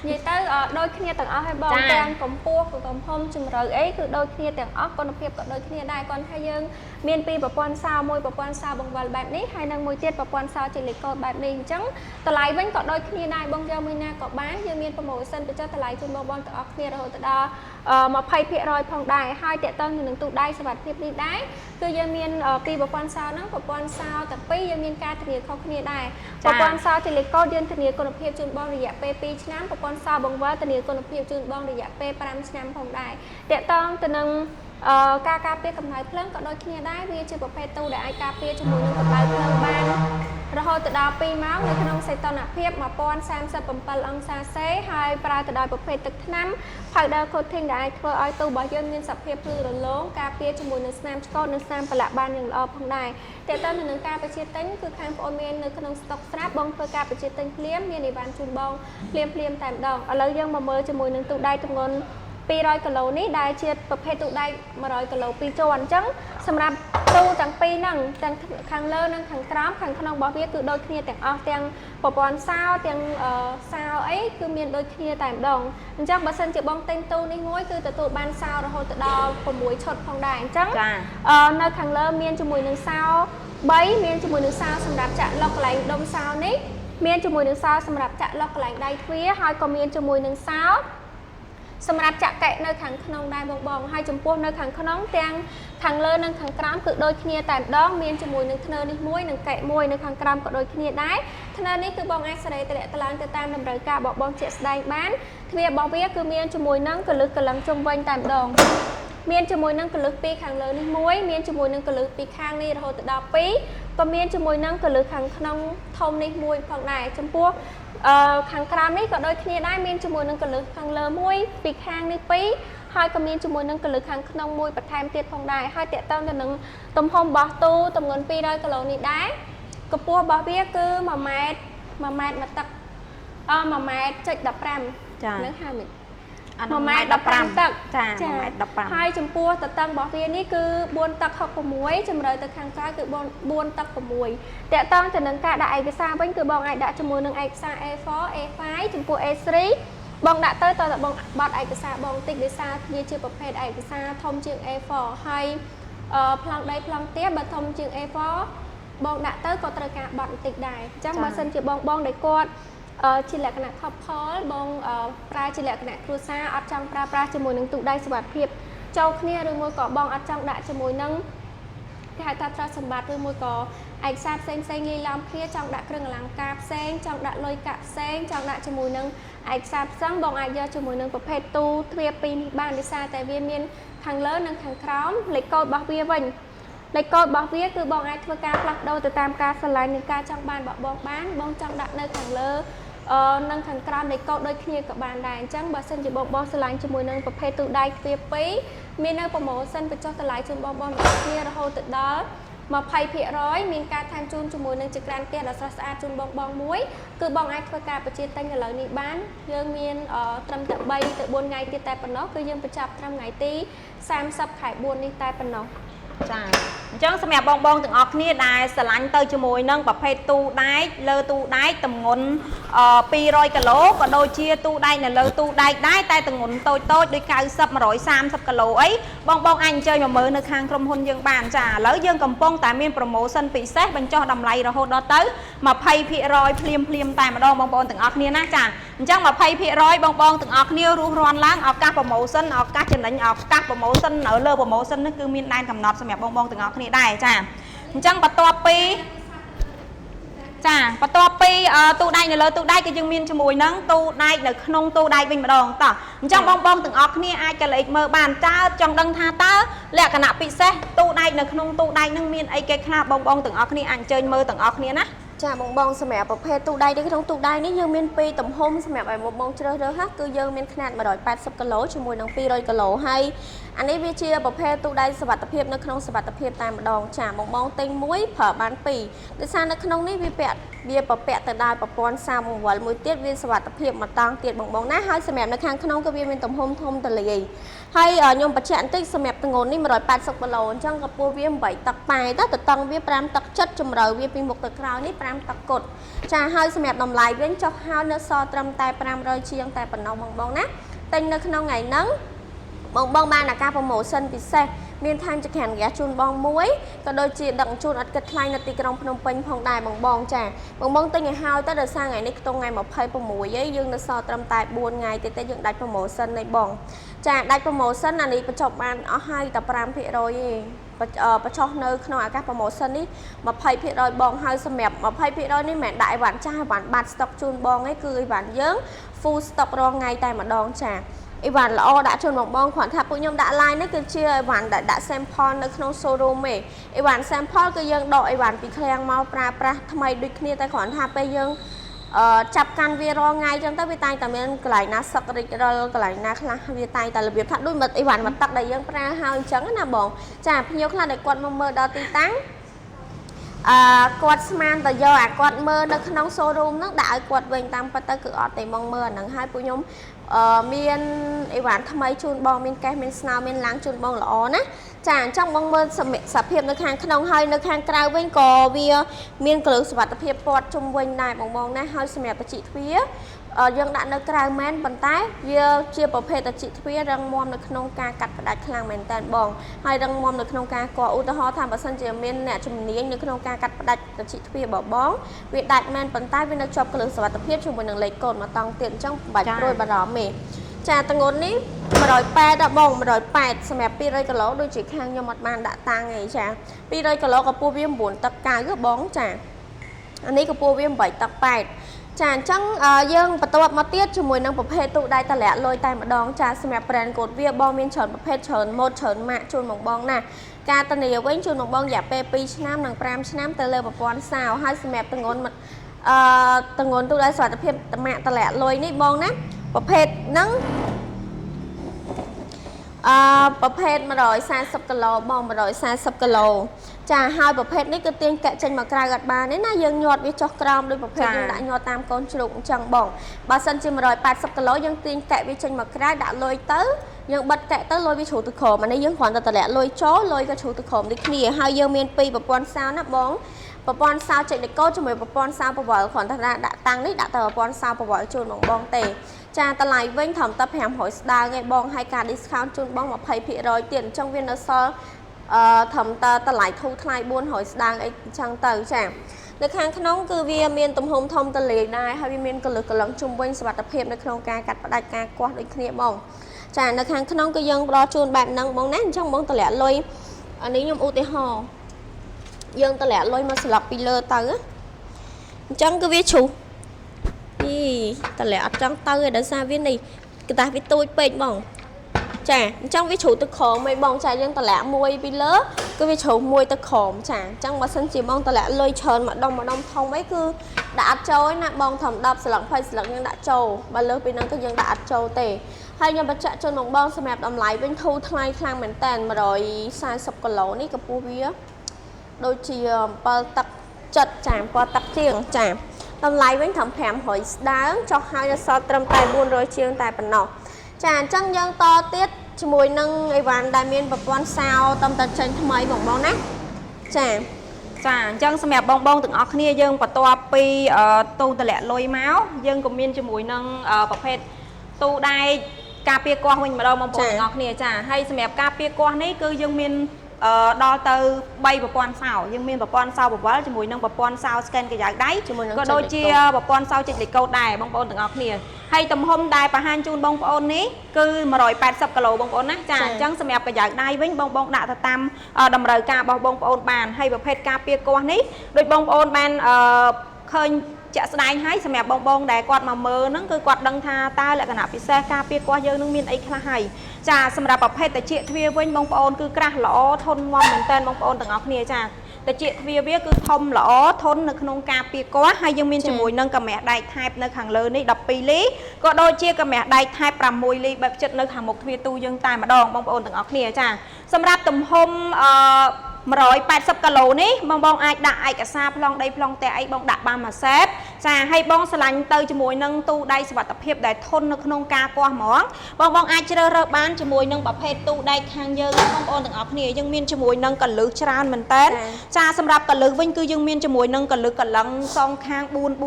និយាយទៅដូចគ្នាទាំងអស់ហើយបងទាំងកម្ពស់ទំហំជម្រៅអីគឺដូចគ្នាទាំងអស់គុណភាពក៏ដូចគ្នាដែរគាត់ថាយើងមានពីប្រព័ន្ធសោមួយប្រព័ន្ធសោបង្វិលបែបនេះហើយនឹងមួយទៀតប្រព័ន្ធសោជាលីកូតបែបនេះអញ្ចឹងតម្លៃវិញក៏ដូចគ្នាដែរបងយកមួយណាក៏បានយើងមានប្រម៉ូសិនបញ្ចុះតម្លៃជូនបងទាំងអស់គ្នារហូតដល់20% ផងដែរហើយតកតងនឹងទូដៃសុវត្ថិភាពនេះដែរគឺយើងមានពីប្រព័ន្ធសោហ្នឹងប្រព័ន្ធសោតែពីរយើងមានការធានាខុសគ្នាដែរប្រព័ន្ធសោជាលីកូតយើងធានាគុណភាពជូនបងរយៈពេល2ឆ្នាំប្រព័ន្ធសោបង្វិលធានាគុណភាពជូនបងរយៈពេល5ឆ្នាំផងដែរតកតងទៅនឹងការការពារកម្ដៅភ្លើងក៏ដូចគ្នាដែរវាជាប្រភេទទូដែលអាចការពារជាមួយនឹងកម្ដៅភ្លើងបានរហូតទៅដល់2ម៉ោងនៅក្នុងសីតុណ្ហភាព1037 អង្សាសេហើយប្រើទៅដោយប្រភេទទឹកថ្នាំ powder coating ដែលអាចធ្វើឲ្យទូរបស់យើងមានសភាពភ្លឺរលោងការពារជាមួយនឹងស្នាមឆ្កូតនិងស្នាមប្រឡាក់បានយ៉ាងល្អផងដែរតែតើនៅនឹងការបញ្ជាទិញគឺខាងប្អូនមាននៅក្នុងស្តុកស្រាប់បងធ្វើការបញ្ជាទិញភ្លាមមានអីវ៉ាន់ជូនបងភ្លាមតែម្ដងឥឡូវយើងមកមើលជាមួយនឹងទូដៃទម្ងន់200 គីឡូនេះដែលជាប្រភេទទូដៃ100 គីឡូ2ជាន់អញ្ចឹងសម្រាប់ទូទាំងពីរហ្នឹងទាំងខាងលើនិងខាងក្រោមខាងក្នុងរបស់វាគឺដូចគ្នាទាំងអស់ទាំងប្រព័ន្ធសោទាំងសោអីគឺមានដូចគ្នាតែម្ដងអញ្ចឹងបើសិនជាបងទិញទូនេះមួយគឺទទួលបានសោរហូតដល់6ឈុតផងដែរអញ្ចឹងនៅខាងលើមានជាមួយនឹងសោ3មានជាមួយនឹងសោសម្រាប់ចាក់លុកកន្លែងដុំសោនេះមានជាមួយនឹងសោសម្រាប់ចាក់លុកកន្លែងដៃទ្វារហើយក៏មានជាមួយនឹងសោសម្រាប់ចាក់កែនៅខាងក្នុងដែរបងហើយចំពោះនៅខាងក្នុងទាំងខាងលើនិងខាងក្រោមគឺដូចគ្នាតែម្ដងមានជាមួយនឹងធ្នើនេះមួយនិងកែមួយនៅខាងក្រោមក៏ដូចគ្នាដែរធ្នើនេះគឺបងអាចសេរីតម្លាក់តឡើងទៅតាមតម្រូវការរបស់បងជាក់ស្ដែងបានទ្វាររបស់វាគឺមានជាមួយនឹងកលឹះកលឹងជុំវិញតែម្ដងមានជាមួយនឹងកលឹះពីខាងលើនេះមួយមានជាមួយនឹងកលឹះពីខាងនេះរហូតដល់2ក៏មានជាមួយនឹងកលឹះខាងក្នុងធំនេះមួយផងដែរចំពោះខាងក្រោមនេះក៏ដូចគ្នាដែរមានជាមួយនឹងកលឹះខាងលើមួយពីខាងនេះ2ហើយក៏មានជាមួយនឹងកលឹះខាងក្នុងមួយបន្ថែមទៀតផងដែរហើយតកតងទៅនឹងទំហំរបស់ទូទម្ងន់200 គីឡូនេះដែរកម្ពស់របស់វាគឺ1ម៉ែត្រ1ម៉ែត្រមកទឹក1ម៉ែត្រ.15ចានឹងហើយ1ម៉ែត្រ15ទឹកចា1ម៉ែត្រ15ហើយចំពោះតតឹងរបស់វានេះគឺ4ទឹក66ជម្រៅទៅខាងក្រៅគឺ4ទឹក6តកតងទៅនឹងការដាក់ឯកសារវិញគឺបងអាចដាក់ជាមួយនឹងឯកសារ A4 A5 ចំពោះ A3 បងដាក់ទៅតើបងបត់ឯកសារបងតិចដោយសារវាជាប្រភេទឯកសារធំជាង A4 ហើយប្លង់ដីប្លង់ទាបើធំជាង A4 បងដាក់ទៅក៏ត្រូវការបត់បន្តិចដែរអញ្ចឹងបើសិនជាបងដែលគាត់ជាលក្ខណៈ couple បងប្រើជាលក្ខណៈគ្រួសារអត់ចង់ប្រើប្រាស់ជាមួយនឹងទូដៃសុវត្ថិភាពចូលគ្នាឬមួយក៏បងអត់ចង់ដាក់ជាមួយនឹងគេហៅថាទ្រព្យសម្បត្តិឬមួយក៏ឯកសារផ្សេងលាយឡំគ្នាចង់ដាក់គ្រឿងអលង្ការផ្សេងចង់ដាក់លុយកាក់ផ្សេងចង់ដាក់ជាមួយនឹងឯកសារផ្សេងបងអាចយកជាមួយនឹងប្រភេទទូទ្វារពីរនេះបានដោយសារតែវាមានខាងលើនិងខាងក្រោមលេខកូដរបស់វាវិញលេខកូដរបស់វាគឺបងអាចធ្វើការផ្លាស់ប្ដូរទៅតាមការស្រឡាញ់និងការចង់បានរបស់បងបានបងចង់ដាក់នៅខាងលើនិងខាងក្រោមលេខកូដដូចគ្នាក៏បានដែរអញ្ចឹងបើសិនជាបងស្រឡាញ់ជាមួយនឹងប្រភេទទូដៃទ្វារ2មាននៅប្រម៉ូសិនបញ្ចុះតម្លៃជូនបងគ្នារហូតទៅដល់20% មានការថែមជូនជាមួយនឹងចក្រានផ្ទះដ៏ស្រស់ស្អាតជូនបងមួយគឺបងអាចធ្វើការបញ្ជាទិញឥឡូវនេះបានយើងមានត្រឹមតែ3ទៅ4ថ្ងៃទៀតតែប៉ុណ្ណោះគឺយើងបញ្ចប់ត្រឹមថ្ងៃទី30 ខែ 4 នេះតែប៉ុណ្ណោះចាអញ្ចឹងសម្រាប់បងទាំងអស់គ្នាដែលស្រឡាញ់ទៅជាមួយនឹងប្រភេទទូដែកលើទូដែកទម្ងន់200 គីឡូក៏ដូចជាទូដែកនៅលើទូដែកដែរតែទម្ងន់តូចដូច90 130 គីឡូអីបងអាចអញ្ជើញមកមើលនៅខាងក្រុមហ៊ុនយើងបានចាឥឡូវយើងកំពុងតែមានប្រូម៉ូសិនពិសេសបញ្ចុះតម្លៃរហូតដល់ទៅ20% ភ្លាមតែម្ដងបងប្អូនទាំងអស់គ្នាណាចាអញ្ចឹង20%បងទាំងអស់គ្នារស់រាន់ឡើងឱកាសប្រូម៉ូសិនឱកាសចំណេញឱកាសប្រូម៉ូសិននៅលើប្រូម៉ូសិននេះគឺមានដែនកំណត់សម្រាប់បងទាំងអស់គ្នាដែរចាអញ្ចឹងបន្ទាប់ពីទូដែកនៅលើទូដែកគឺយើងមានជាមួយនឹងទូដែកនៅក្នុងទូដែកវិញម្ដងតោះអញ្ចឹងបងទាំងអស់គ្នាអាចកលេចមើលបានតើចង់ដឹងថាតើលក្ខណៈពិសេសទូដែកនៅក្នុងទូដែកនឹងមានអីគេខ្លះបងទាំងអស់គ្នាអាចអញ្ជើញមើលទាំងអស់គ្នាណាចាបងសម្រាប់ប្រភេទទូដៃនៅក្នុងទូដៃនេះយើងមានពីរទំហំសម្រាប់ឲ្យបងជ្រើសរើសគឺយើងមានຂະຫນាត180 គីឡូជាមួយនឹង200 គីឡូហើយអានេះវាជាប្រភេទទូដៃសុវត្ថិភាពនៅក្នុងសុវត្ថិភាពតែម្ដងចាបងទិញមួយប្រើបាន2ដោយសារនៅក្នុងនេះវាពាក់ វាប្រពាក់ទៅដោយប្រព័ន្ធសារបង្វិលមួយទៀតវាសុវត្ថិភាពមកតង់ទៀតបងណាហើយសម្រាប់នៅខាងក្នុងក៏វាមានទំហំធំទលាយហើយខ្ញុំបញ្ជាក់បន្តិចសម្រាប់ទម្ងន់នេះ180គីឡូអញ្ចឹងកម្ពស់វា8ទឹកប៉ែតទៅតង់វា5ទឹកចិត្តជម្រៅវាពីមុខទៅក្រោយនេះ5ទឹកគត់ចាហើយសម្រាប់តម្លៃវិញចុះហើយនៅសល់ត្រឹមតែ500ជាងតែប៉ុណ្ណោះបងណាទិញនៅក្នុងថ្ងៃហ្នឹងបងបានឱកាសប្រូម៉ូសិនពិសេសមានថែមចក្រានហ្គាសជូនបងមួយក៏ដូចជាដឹកជូនអត់គិតថ្លៃនៅទីក្រុងភ្នំពេញផងដែរបងចាបងទិញឲ្យហើយទៅដល់សារថ្ងៃនេះខ្ទង់ថ្ងៃ26ហើយយើងនៅសល់ត្រឹមតែ4ថ្ងៃទេយើងដាច់ប្រូម៉ូសិននៃបងចាដាច់ប្រូម៉ូសិនអានេះបញ្ចុះបានអស់ហើយតែ 5% ទេបញ្ចុះនៅក្នុងឱកាសប្រូម៉ូសិននេះ 20% បងហើយសម្រាប់ 20% នេះមិនមែនដាក់អីវ៉ាន់ចាស់អីវ៉ាន់បាត់ស្តុកជូនបងឯងគឺអីវ៉ាន់យើង full stock រងថ្ងៃតែម្ដងចាអីវ៉ាន់ល្អដាក់ជូនបងគ្រាន់ថាពួកខ្ញុំដាក់ line នេះគឺជាអីវ៉ាន់ដែលដាក់ sample នៅក្នុង showroom ទេអីវ៉ាន់ sample គឺយើងដកអីវ៉ាន់ពីឃ្លាំងមកប្រើប្រាស់ថ្មីដូចគ្នាតែគ្រាន់ថាពេលយើងចាប់កាន់វារងថ្ងៃចឹងទៅវាតែងតែមានកន្លែងណាសឹករិចរិលកន្លែងណាខ្លះវាតែងតែរបៀបថាដូចអីវ៉ាន់មកទឹកដែលយើងប្រើហើយអញ្ចឹងណាបងចាភ្ញៀវខ្លះដែលគាត់មកមើលដល់ទីតាំងគាត់ស្មានតែយកអាគាត់មើលនៅក្នុង showroom ហ្នឹងដាក់ឲ្យគាត់វិញតាមពិតទៅគឺអត់ទេមកមើលអាហ្នឹងហើយពួកខ្ញុំមានអីវ៉ាន់ថ្មីជូនបងមានកេសមានស្នោមានឡាំងជូនបងល្អណាចាអញ្ចឹងបងមើលសភាពនៅខាងក្នុងហើយនៅខាងក្រៅវិញក៏វាមានកលឹះសុវត្ថិភាពព័ទ្ធជុំវិញដែរបងណាហើយសម្រាប់បច្ចិទ្វារយើងដាក់នៅក្រៅមែនប៉ុន្តែវាជាប្រភេទបច្ចិទ្វាររឹងមាំនៅក្នុងការកាត់ផ្ដាច់ខ្លាំងមែនតើបងហើយរឹងមាំនៅក្នុងការកឧទាហរណ៍ថាបើសិនជាមានអ្នកជំនាញនៅក្នុងការកាត់ផ្ដាច់បច្ចិទ្វារបងវាដាច់មែនប៉ុន្តែវានៅជាប់កលឹះសុវត្ថិភាពជាមួយនឹងលេខកូដមកតង់ទៀតអញ្ចឹងបាច់ព្រួយបារម្ភទេចាទម្ងន់នេះ180ដល់បង180សម្រាប់200គីឡូដូចជាខាងខ្ញុំអត់បានដាក់តាំងទេចា200គីឡូកម្ពស់វា9ទឹក9គឺបងចាអានេះកម្ពស់វា8ទឹក8ចាអញ្ចឹងយើងបន្ទាប់មកទៀតជាមួយនឹងប្រភេទទូដៃតម្លាក់លុយតែម្ដងចាសម្រាប់ brand កូដវាបងមានច្រើនប្រភេទច្រើនម៉ូដច្រើនម៉ាកជូនបងណាការធានាវិញជូនបងរយៈពេល2ឆ្នាំនិង5ឆ្នាំទៅលើប្រព័ន្ធសាវហើយសម្រាប់ទម្ងន់ទូដៃសុវត្ថិភាពម៉ាកតម្លាក់លុយនេះបងណាប្រភេទហ្នឹងប្រភេទ140គីឡូបង140គីឡូចាហើយប្រភេទនេះគឺទាញកាក់ចេញមកក្រៅអត់បានទេណាយើងញាត់វាចុះក្រោមដោយប្រភេទយើងដាក់ញាត់តាមកូនជ្រូកអញ្ចឹងបងបើសិនជា180គីឡូយើងទាញកាក់វាចេញមកក្រៅដាក់លុយទៅយើងបិទកាក់ទៅលុយវាជ្រុះទៅក្រោមអានេះយើងគ្រាន់តែតម្លាក់លុយចូលលុយក៏ជ្រុះទៅក្រោមដូចគ្នាហើយយើងមាន2ប្រព័ន្ធសោណាបងប្រព័ន្ធសោចេញលេខកូដជាមួយប្រព័ន្ធសោប្រវល់គ្រាន់តែដាក់តាំងនេះដាក់ទៅប្រព័ន្ធសោប្រវល់ជូនបងទេចាតម្លៃវិញត្រឹមតែ500ស្ដើងឯងបងហើយការ discount ជូនបង20% ទៀតអញ្ចឹងវានៅសល់ត្រឹមតែតម្លៃធូរថ្លៃ400ស្ដើងអីអញ្ចឹងទៅចានៅខាងក្នុងគឺវាមានទំហំធំទលាយដែរហើយវាមានកលឹះកលឹងជុំវិញសុវត្ថិភាពនៅក្នុងការកាត់ផ្ដាច់ការគាស់ដូចគ្នាបងចានៅខាងក្នុងគឺយើងផ្ដល់ជូនបែបហ្នឹងបងណាអញ្ចឹងបងតម្លាក់លុយអានេះខ្ញុំឧទាហរណ៍យើងតម្លាក់លុយមកស្លាប់ពីលើទៅអញ្ចឹងគឺវាជ្រុះតម្លាក់អត់ចង់ទៅឯដោយសារវានេះគឺថាវាទូចពេកបងចាអញ្ចឹងវាជ្រុះទៅក្រោមឯងបងចាយើងតម្លាក់មួយពីលើគឺវាជ្រុះមួយទៅក្រោមចាអញ្ចឹងបើសិនជាបងតម្លាក់លុយច្រើនម្ដុំធំអីគឺដាក់អត់ចូលឯណាបងធំ10ស្លឹក20ស្លឹកយើងដាក់ចូលបើលើពីហ្នឹងគឺយើងដាក់អត់ចូលទេហើយខ្ញុំបញ្ជាក់ជូនបងសម្រាប់តម្លៃវិញធូរថ្លៃខ្លាំងមែនតើ140គីឡូនេះកម្ពស់វាដូចជា7ទឹកចិត្តចា7ទឹកជាងចាតម្លៃវិញត្រឹម500ស្ដើងចុះហើយនៅសល់ត្រឹមតែ400ជាងតែប៉ុណ្ណោះចាអញ្ចឹងយើងតទៀតជាមួយនឹងអីវ៉ាន់ដែលមានប្រព័ន្ធសោតំតចេញថ្មីបងណាចាអញ្ចឹងសម្រាប់បងទាំងអស់គ្នាយើងបន្ទាប់ពីទូតម្លាក់លុយមកយើងក៏មានជាមួយនឹងប្រភេទទូដែកការពារគាស់វិញម្ដងបងប្អូនទាំងអស់គ្នាចាហើយសម្រាប់ការពារគាស់នេះគឺយើងមានដល់ទៅ3ប្រព័ន្ធសោយើងមានប្រព័ន្ធសោប្រវល់ជាមួយនឹងប្រព័ន្ធសោ scan កាយ៉ៅដៃក៏ដូចជាប្រព័ន្ធសោចេញលេខកូដដែរបងប្អូនទាំងអស់គ្នាហើយទំហំដែលបង្ហាញជូនបងប្អូននេះគឺ180គីឡូបងប្អូនណាចាអញ្ចឹងសម្រាប់កាយ៉ៅដៃវិញបងដាក់ទៅតាមតម្រូវការរបស់បងប្អូនបានហើយប្រភេទការពារគាស់នេះដូចបងប្អូនបានឃើញជាក់ស្ដែងហើយសម្រាប់បងដែលគាត់មកមើលហ្នឹងគឺគាត់ដឹងថាតើលក្ខណៈពិសេសការពារគាស់យើងនឹងមានអីខ្លះហើយចាសម្រាប់ប្រភេទតាជាទ្វារវិញបងប្អូនគឺក្រាស់ល្អធន់មាំមែនតើបងប្អូនទាំងអស់គ្នាចាតាជាទ្វារវាគឺធំល្អធន់នៅក្នុងការពារគាស់ហើយយើងមានជាមួយនឹងកាមាសដែកថែបនៅខាងលើនេះ12លីក៏ដូចជាកាមាសដែកថែប6លីបែបចិត្តនៅខាងមុខទ្វារទូយើងតែម្ដងបងប្អូនទាំងអស់គ្នាចាសម្រាប់ទំហំ 180 គីឡូនេះបងអាចដាក់ឯកសារប្លង់ដីប្លង់តែអីបងដាក់បានមួយសេតចាហើយបងឆ្លាញ់ទៅជាមួយនឹងទូដៃសុវត្ថិភាពដែលធន់នៅក្នុងការគាស់ហ្មងបងអាចជ្រើសរើសបានជាមួយនឹងប្រភេទទូដែកខាងយើងបងប្អូនទាំងអស់គ្នាយើងមានជាមួយនឹងកលឹះច្រើនមែនតើចាសម្រាប់កលឹះវិញគឺយើងមានជាមួយនឹងកលឹះកលឹងសងខាង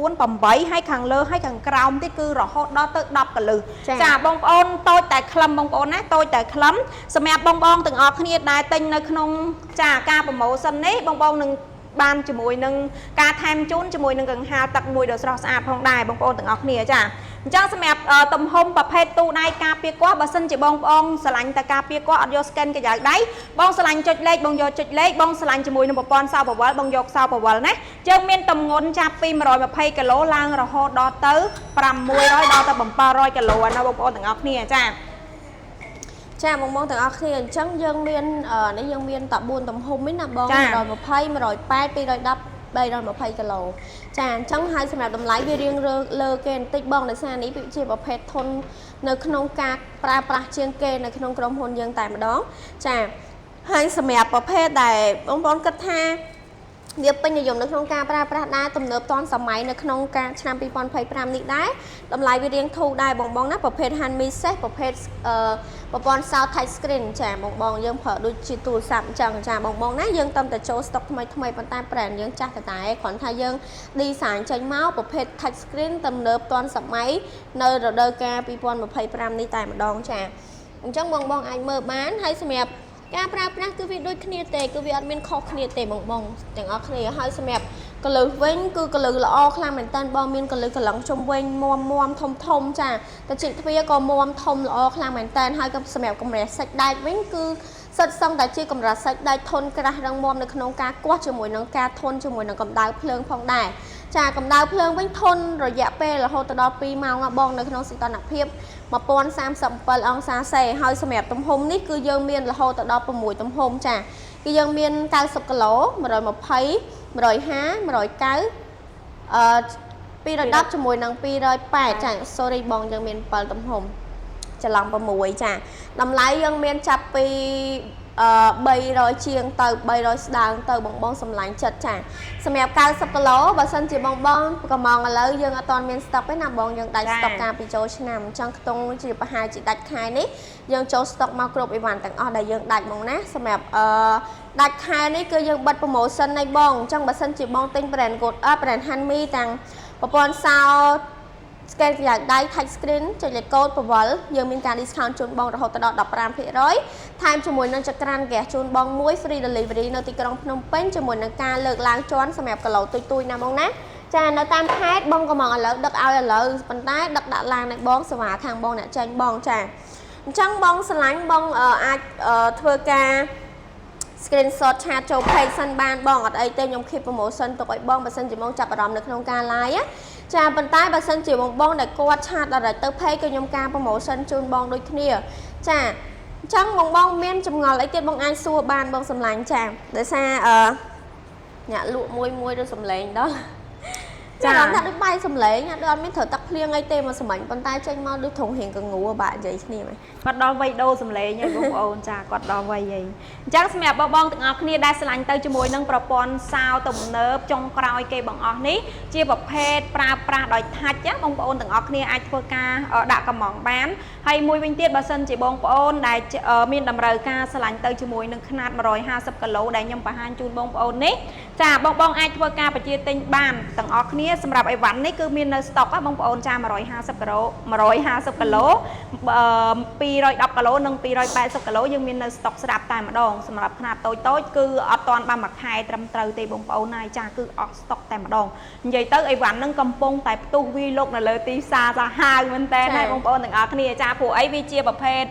4 8ហើយខាងលើហើយខាងក្រោមទៀតគឺរហូតដល់ទៅ10កលឹះចាបងប្អូនតូចតែខ្លឹមបងប្អូនណាតូចតែខ្លឹមសម្រាប់បងទាំងអស់គ្នាដែលទិញនៅក្នុងចាការប្រម៉ូសិននេះបងនឹងបានជាមួយនឹងការថែមជូនជាមួយនឹងកង្ហារទឹកមួយដ៏ស្រស់ស្អាតផងដែរបងប្អូនទាំងអស់គ្នាចាអញ្ចឹងសម្រាប់ទំហំប្រភេទទូដៃការពារគាស់បើសិនជាបងប្អូនស្រឡាញ់តែការពារគាស់អត់យក scan កាយដៃបងស្រឡាញ់ចុចលេខបងយកចុចលេខបងស្រឡាញ់ជាមួយនឹងប្រព័ន្ធសោបវលបងយកសោបវលណាយើងមានទម្ងន់ចាប់ពី120គីឡូឡើងរហូតដល់ទៅ600ដល់ទៅ700គីឡូណាបងប្អូនទាំងអស់គ្នាចាចាបងទាំងអស់គ្នាអញ្ចឹងយើងមាននេះយើងមានតែ4ទំហំនេះណាបង120 180 210 320គីឡូចាអញ្ចឹងហើយសម្រាប់តម្លៃវារៀងលើគេបន្តិចបងដោយសារនេះវាជាប្រភេទធន់នៅក្នុងការប្រើប្រាស់ជាងគេនៅក្នុងក្រុមហ៊ុនយើងតែម្ដងចាហើយសម្រាប់ប្រភេទដែលបងប្អូនគិតថាវាពេញនិយមនៅក្នុងការប្រើប្រាស់ដែរទំនើបទាន់សម័យនៅក្នុងការឆ្នាំ2025នេះដែរតម្លៃវារៀងធូរដែរបងណាប្រភេទ hand message ប្រភេទប្រព័ន្ធ sound touch screen ចាបងយើងប្រើដូចជាទូរស័ព្ទអញ្ចឹងចាបងណាយើងតាមតែចូល stock ថ្មីប៉ុន្តែ brand យើងចាស់តែគ្រាន់ថាយើង design ចេញមកប្រភេទ touch screen ទំនើបទាន់សម័យនៅរដូវកាល2025នេះតែម្ដងចាអញ្ចឹងបងអាចមើលបានហើយសម្រាប់ការប្រើប្រាស់គឺវាដូចគ្នាទេគឺវាអត់មានខុសគ្នាទេបងទាំងអស់គ្នាហើយសម្រាប់កលឹះវិញគឺកលឹះល្អខ្លាំងមែនតើបងមានកលឹះកន្លងជុំវិញមាំធំចាតែជិតទ្វាក៏មាំធំល្អខ្លាំងមែនតើហើយក៏សម្រាប់កម្រាស់សាច់ដែកវិញគឺសិតសឹងតែជាកម្រាស់សាច់ដែកធន់ក្រាស់រឹងមាំនៅក្នុងការគាស់ជាមួយនឹងការធន់ជាមួយនឹងកម្ដៅភ្លើងផងដែរចាកម្ដៅភ្លើងវិញធន់រយៈពេលរហូតដល់2ម៉ោងបងនៅក្នុងសីតុណ្ហភាព1037អង្សាសេហើយសម្រាប់ទំហំនេះគឺយើងមានរហូតដល់6ទំហំចាគឺយើងមាន90គីឡូ120 150 190 210ជាមួយនឹង280ចា sorry បងយើងមាន7ទំហំច្រឡំ6ចាតម្លៃយើងមានចាប់ពី300ជាងទៅ300ស្ដើងទៅបងសម្លាញ់ចិត្តចាសម្រាប់90គីឡូបើសិនជាបងកំងឥឡូវយើងអត់ទាន់មាន stock ទេណាបងយើងដាច់ stock កាលពីចូលឆ្នាំអញ្ចឹងខ្ទង់ជាប្រហែលជាដាច់ខែនេះយើងចូល stock មកគ្រប់អីវ៉ាន់ទាំងអស់ដែលយើងដាច់បងណាសម្រាប់ដាច់ខែនេះគឺយើងបិទ promotion នៃបងអញ្ចឹងបើសិនជាបងទិញ brand Good brand Hanmi ទាំងប្រព័ន្ធសោscan ក្រៅដៃ touch screen ចុចលេខកូដប្រវល់យើងមានការ discount ជូនបងរហូតដល់ 15% ថែមជាមួយនឹងចក្រានហ្គាសជូនបងមួយ free delivery នៅទីក្រុងភ្នំពេញជាមួយនឹងការលើកឡើងជាន់សម្រាប់គីឡូទុយណាបងណាចានៅតាមខេត្តបងកំងឥឡូវដឹកឲ្យឥឡូវប៉ុន្តែដឹកដាក់ឡានឲ្យបងសេវាខាងបងអ្នកចេញបងចាអញ្ចឹងបងឆ្លាញ់បងអាចធ្វើការ screenshot ឆាតចូល page សិនបានបងអត់អីទេខ្ញុំ keep promotion ទុកឲ្យបងបើសិនជាបងចាប់អារម្មណ៍នៅក្នុងការ live ចាប៉ុន្តែបើសិនជាបងដែលគាត់ឆាតដល់ទៅ page ក៏ខ្ញុំការ promotion ជូនបងដូចគ្នាចាអញ្ចឹងបងមានចម្ងល់អីទៀតបងអាចសួរបានបងសម្លាញ់ចាដោយសារអ្នកលក់មួយទៅសម្លេងដល់ចាអត់ថាដូចបាយសម្លេងអត់មានត្រូវទឹកភ្លៀងអីទេមកសម្លាញ់ប៉ុន្តែចេញមកដូចធំរៀងកងួរបាក់និយាយគ្នាគាត់ដល់វ័យដូរសម្លេងហើយបងប្អូនចាគាត់ដល់វ័យហើយអញ្ចឹងសម្រាប់បងទាំងអស់គ្នាដែលឆ្លាញ់ទៅជាមួយនឹងប្រព័ន្ធសោទំនើបចុងក្រោយគេបងអស់នេះជាប្រភេទប្រើប្រាស់ដោយថាច់បងប្អូនទាំងអស់គ្នាអាចធ្វើការដាក់កំងបានហើយមួយវិញទៀតបើសិនជាបងប្អូនដែលមានតម្រូវការឆ្លាញ់ទៅជាមួយនឹងខ្នាត150គីឡូដែលខ្ញុំបង្ហាញជូនបងប្អូននេះចាបងអាចធ្វើការបញ្ជាទិញបានទាំងអស់គ្នាសម្រាប់អីវ៉ាន់នេះគឺមាននៅ stock បងប្អូនចា150គីឡូ210គីឡូនិង280គីឡូយើងមាននៅ stock ស្រាប់តែម្ដងសម្រាប់ខ្នាតតូចគឺអត់ទាន់បានមួយខែត្រឹមត្រូវទេបងប្អូនណាចាគឺអស់ stock តែម្ដងនិយាយទៅអីវ៉ាន់ហ្នឹងកំពុងតែផ្ទុះវីលុកនៅលើទីផ្សារសាហាវមែនតើបងប្អូនទាំងអស់គ្នាចាព្រោះអីវាជាប្រភេទ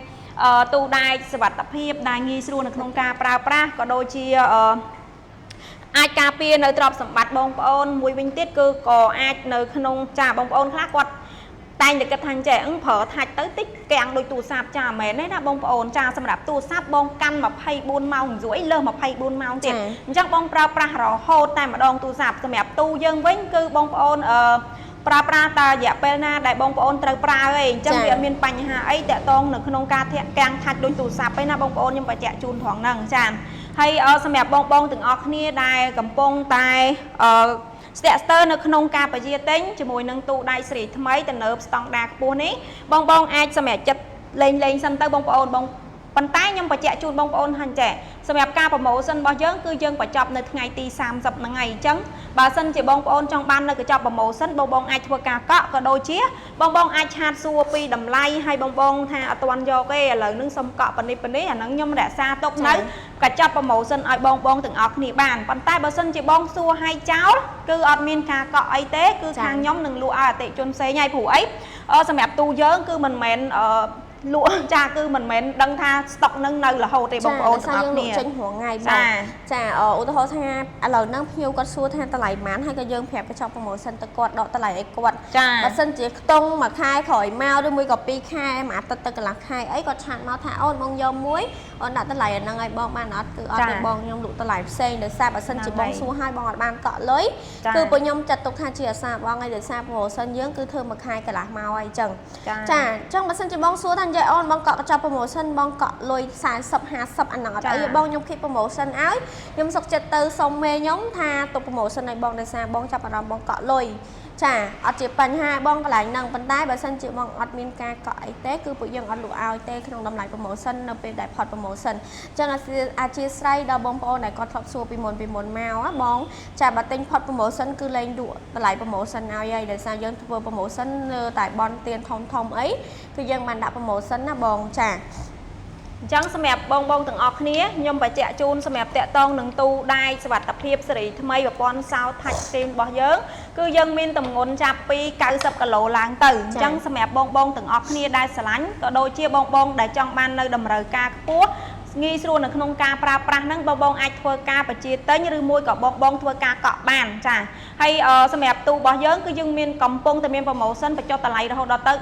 ទូដែកសុវត្ថិភាពដែលងាយស្រួលនៅក្នុងការប្រើប្រាស់ក៏ដូចជាអាចការពារនៅទ្រព្យសម្បត្តិបងប្អូនមួយវិញទៀតគឺក៏អាចនៅក្នុងចាបងប្អូនខ្លះគាត់តែងតែគិតថាចេះប្រើថាច់ទៅតិចកាំងដូចទូរស័ព្ទចាមែនទេណាបងប្អូនចាសម្រាប់ទូរស័ព្ទបងកាន់24ម៉ោងស្រួយលើស24ម៉ោងទៀតអញ្ចឹងបងប្រើប្រាស់រហូតតែម្ដងទូរស័ព្ទសម្រាប់ទូយើងវិញគឺបងប្អូន ប្រើប្រាស់តារយៈពេលណាដែលបងប្អូនត្រូវប្រើឯងអញ្ចឹងវាមានបញ្ហាអីតាក់ទងនៅក្នុងការធាក់កាំងថាច់ដូចទូរស័ព្ទឯណាបងប្អូនខ្ញុំបញ្ជាក់ជូនត្រង់ហ្នឹងចាហើយសម្រាប់បងទាំងអស់គ្នាដែលកំពុងតែស្ទាក់ស្ទើរនៅក្នុងការបញ្ជាទិញជាមួយនឹងទូដៃសេរីថ្មីទំនើបស្តង់ដារខ្ពស់នេះបងអាចសម្រាប់ចិត្តលេងសិនទៅបងប្អូនប៉ុន្តែខ្ញុំបញ្ជាក់ជូនបងប្អូនហាញ់ចាសម្រាប់ការប្រម៉ូសិនរបស់យើងគឺយើងបញ្ចប់នៅថ្ងៃទី30ហ្នឹងហើយអញ្ចឹងបើសិនជាបងប្អូនចង់បាននៅកញ្ចប់ប្រម៉ូសិនបងអាចធ្វើការកក់ក៏ដូចជាបងអាចឆាតសួរពីតម្លៃហើយបងថាអត់ទាន់យកទេឥឡូវហ្នឹងសុំកក់ប៉នេះអាហ្នឹងខ្ញុំរក្សាទុកនៅកញ្ចប់ប្រម៉ូសិនឲ្យបងទាំងអស់គ្នាបានប៉ុន្តែបើសិនជាបងសួរឲ្យចោលគឺអត់មានការកក់អីទេគឺខាងខ្ញុំនឹងលក់ឲ្យអតិជនផ្សេងហើយព្រោះអីសម្រាប់ទូយើងគឺមិនមែនលក់ចាគឺមិនមែនដឹងថាស្តុកនឹងនៅរហូតទេបងប្អូនទាំងអស់គ្នាចេញរងថ្ងៃបងចាឧទាហរណ៍ថាឥឡូវហ្នឹងភ្ញៀវគាត់សួរថាតម្លៃប៉ុន្មានហើយក៏យើងប្រាប់កញ្ចប់ប្រម៉ូសិនទៅគាត់ដកតម្លៃឲ្យគាត់បើសិនជាខ្ទង់មួយខែក្រោយមកឬមួយក៏2ខែមួយអាទិត្យទៅកន្លះខែអីគាត់ឆាតមកថាអូនបងយកមួយអូនដាក់តម្លៃអាហ្នឹងឲ្យបងបានអត់គឺអត់ទេបងខ្ញុំលក់តម្លៃផ្សេងដោយសារបើសិនជាបងសួរឲ្យបងអត់បានកក់លុយគឺពួកខ្ញុំចាត់ទុកថាជាអាសាបងហើយដោយសារប្រម៉ូសិនយើងគឺធ្វើមួយខែកន្លះមកហើយអញ្ចឹងចាអញ្ចឹងបើសិនជាបងសួរថាអូនបងកក់កញ្ចប់ប្រម៉ូសិនបងកក់លុយ40 50អាហ្នឹងអត់អីបងខ្ញុំគិតប្រម៉ូសិនឲ្យខ្ញុំសុកចិត្តទៅសុំមេខ្ញុំថាទុកប្រម៉ូសិនឲ្យបងដោយសារបងចាប់អារម្មណ៍បងកក់លុយចាអត់ជាបញ្ហាបងកន្លែងហ្នឹងប៉ុន្តែបើសិនជាបងអត់មានការកក់អីទេគឺពួកយើងអត់លក់ឲ្យទេក្នុងតម្លៃប្រម៉ូសិននៅពេលដែលផុតប្រម៉ូសិនអញ្ចឹងអធិស្ឋានដល់បងប្អូនដែលគាត់ធ្លាប់សួរពីមុនមកបងចាបើទិញផុតប្រម៉ូសិនគឺលែងលក់តម្លៃប្រម៉ូសិនឲ្យហើយដោយសារយើងធ្វើប្រម៉ូសិនតែបនទៀនធំអីគឺយើងបានដាក់ប្រម៉ូសិនណាបងចាអញ្ចឹងសម្រាប់បងទាំងអស់គ្នាខ្ញុំបញ្ជាក់ជូនសម្រាប់តាក់ទងនឹងទូដៃសុវត្ថិភាពសេរីថ្មីប្រព័ន្ធសោត Touch Screen របស់យើងគឺយើងមានទម្ងន់ចាប់ពី90គីឡូឡើងទៅអញ្ចឹងសម្រាប់បងទាំងអស់គ្នាដែលស្រឡាញ់ក៏ដូចជាបងដែលចង់បាននៅតម្រូវការខ្ពស់ងាយស្រួលនៅក្នុងការប្រើប្រាស់ហ្នឹងបងអាចធ្វើការបញ្ជាទិញឬមួយក៏បងធ្វើការកក់បានចាហើយសម្រាប់ទូរបស់យើងគឺយើងមានកំពុងតែមានប្រម៉ូសិនបញ្ចុះតម្លៃរហូតដល់ទៅ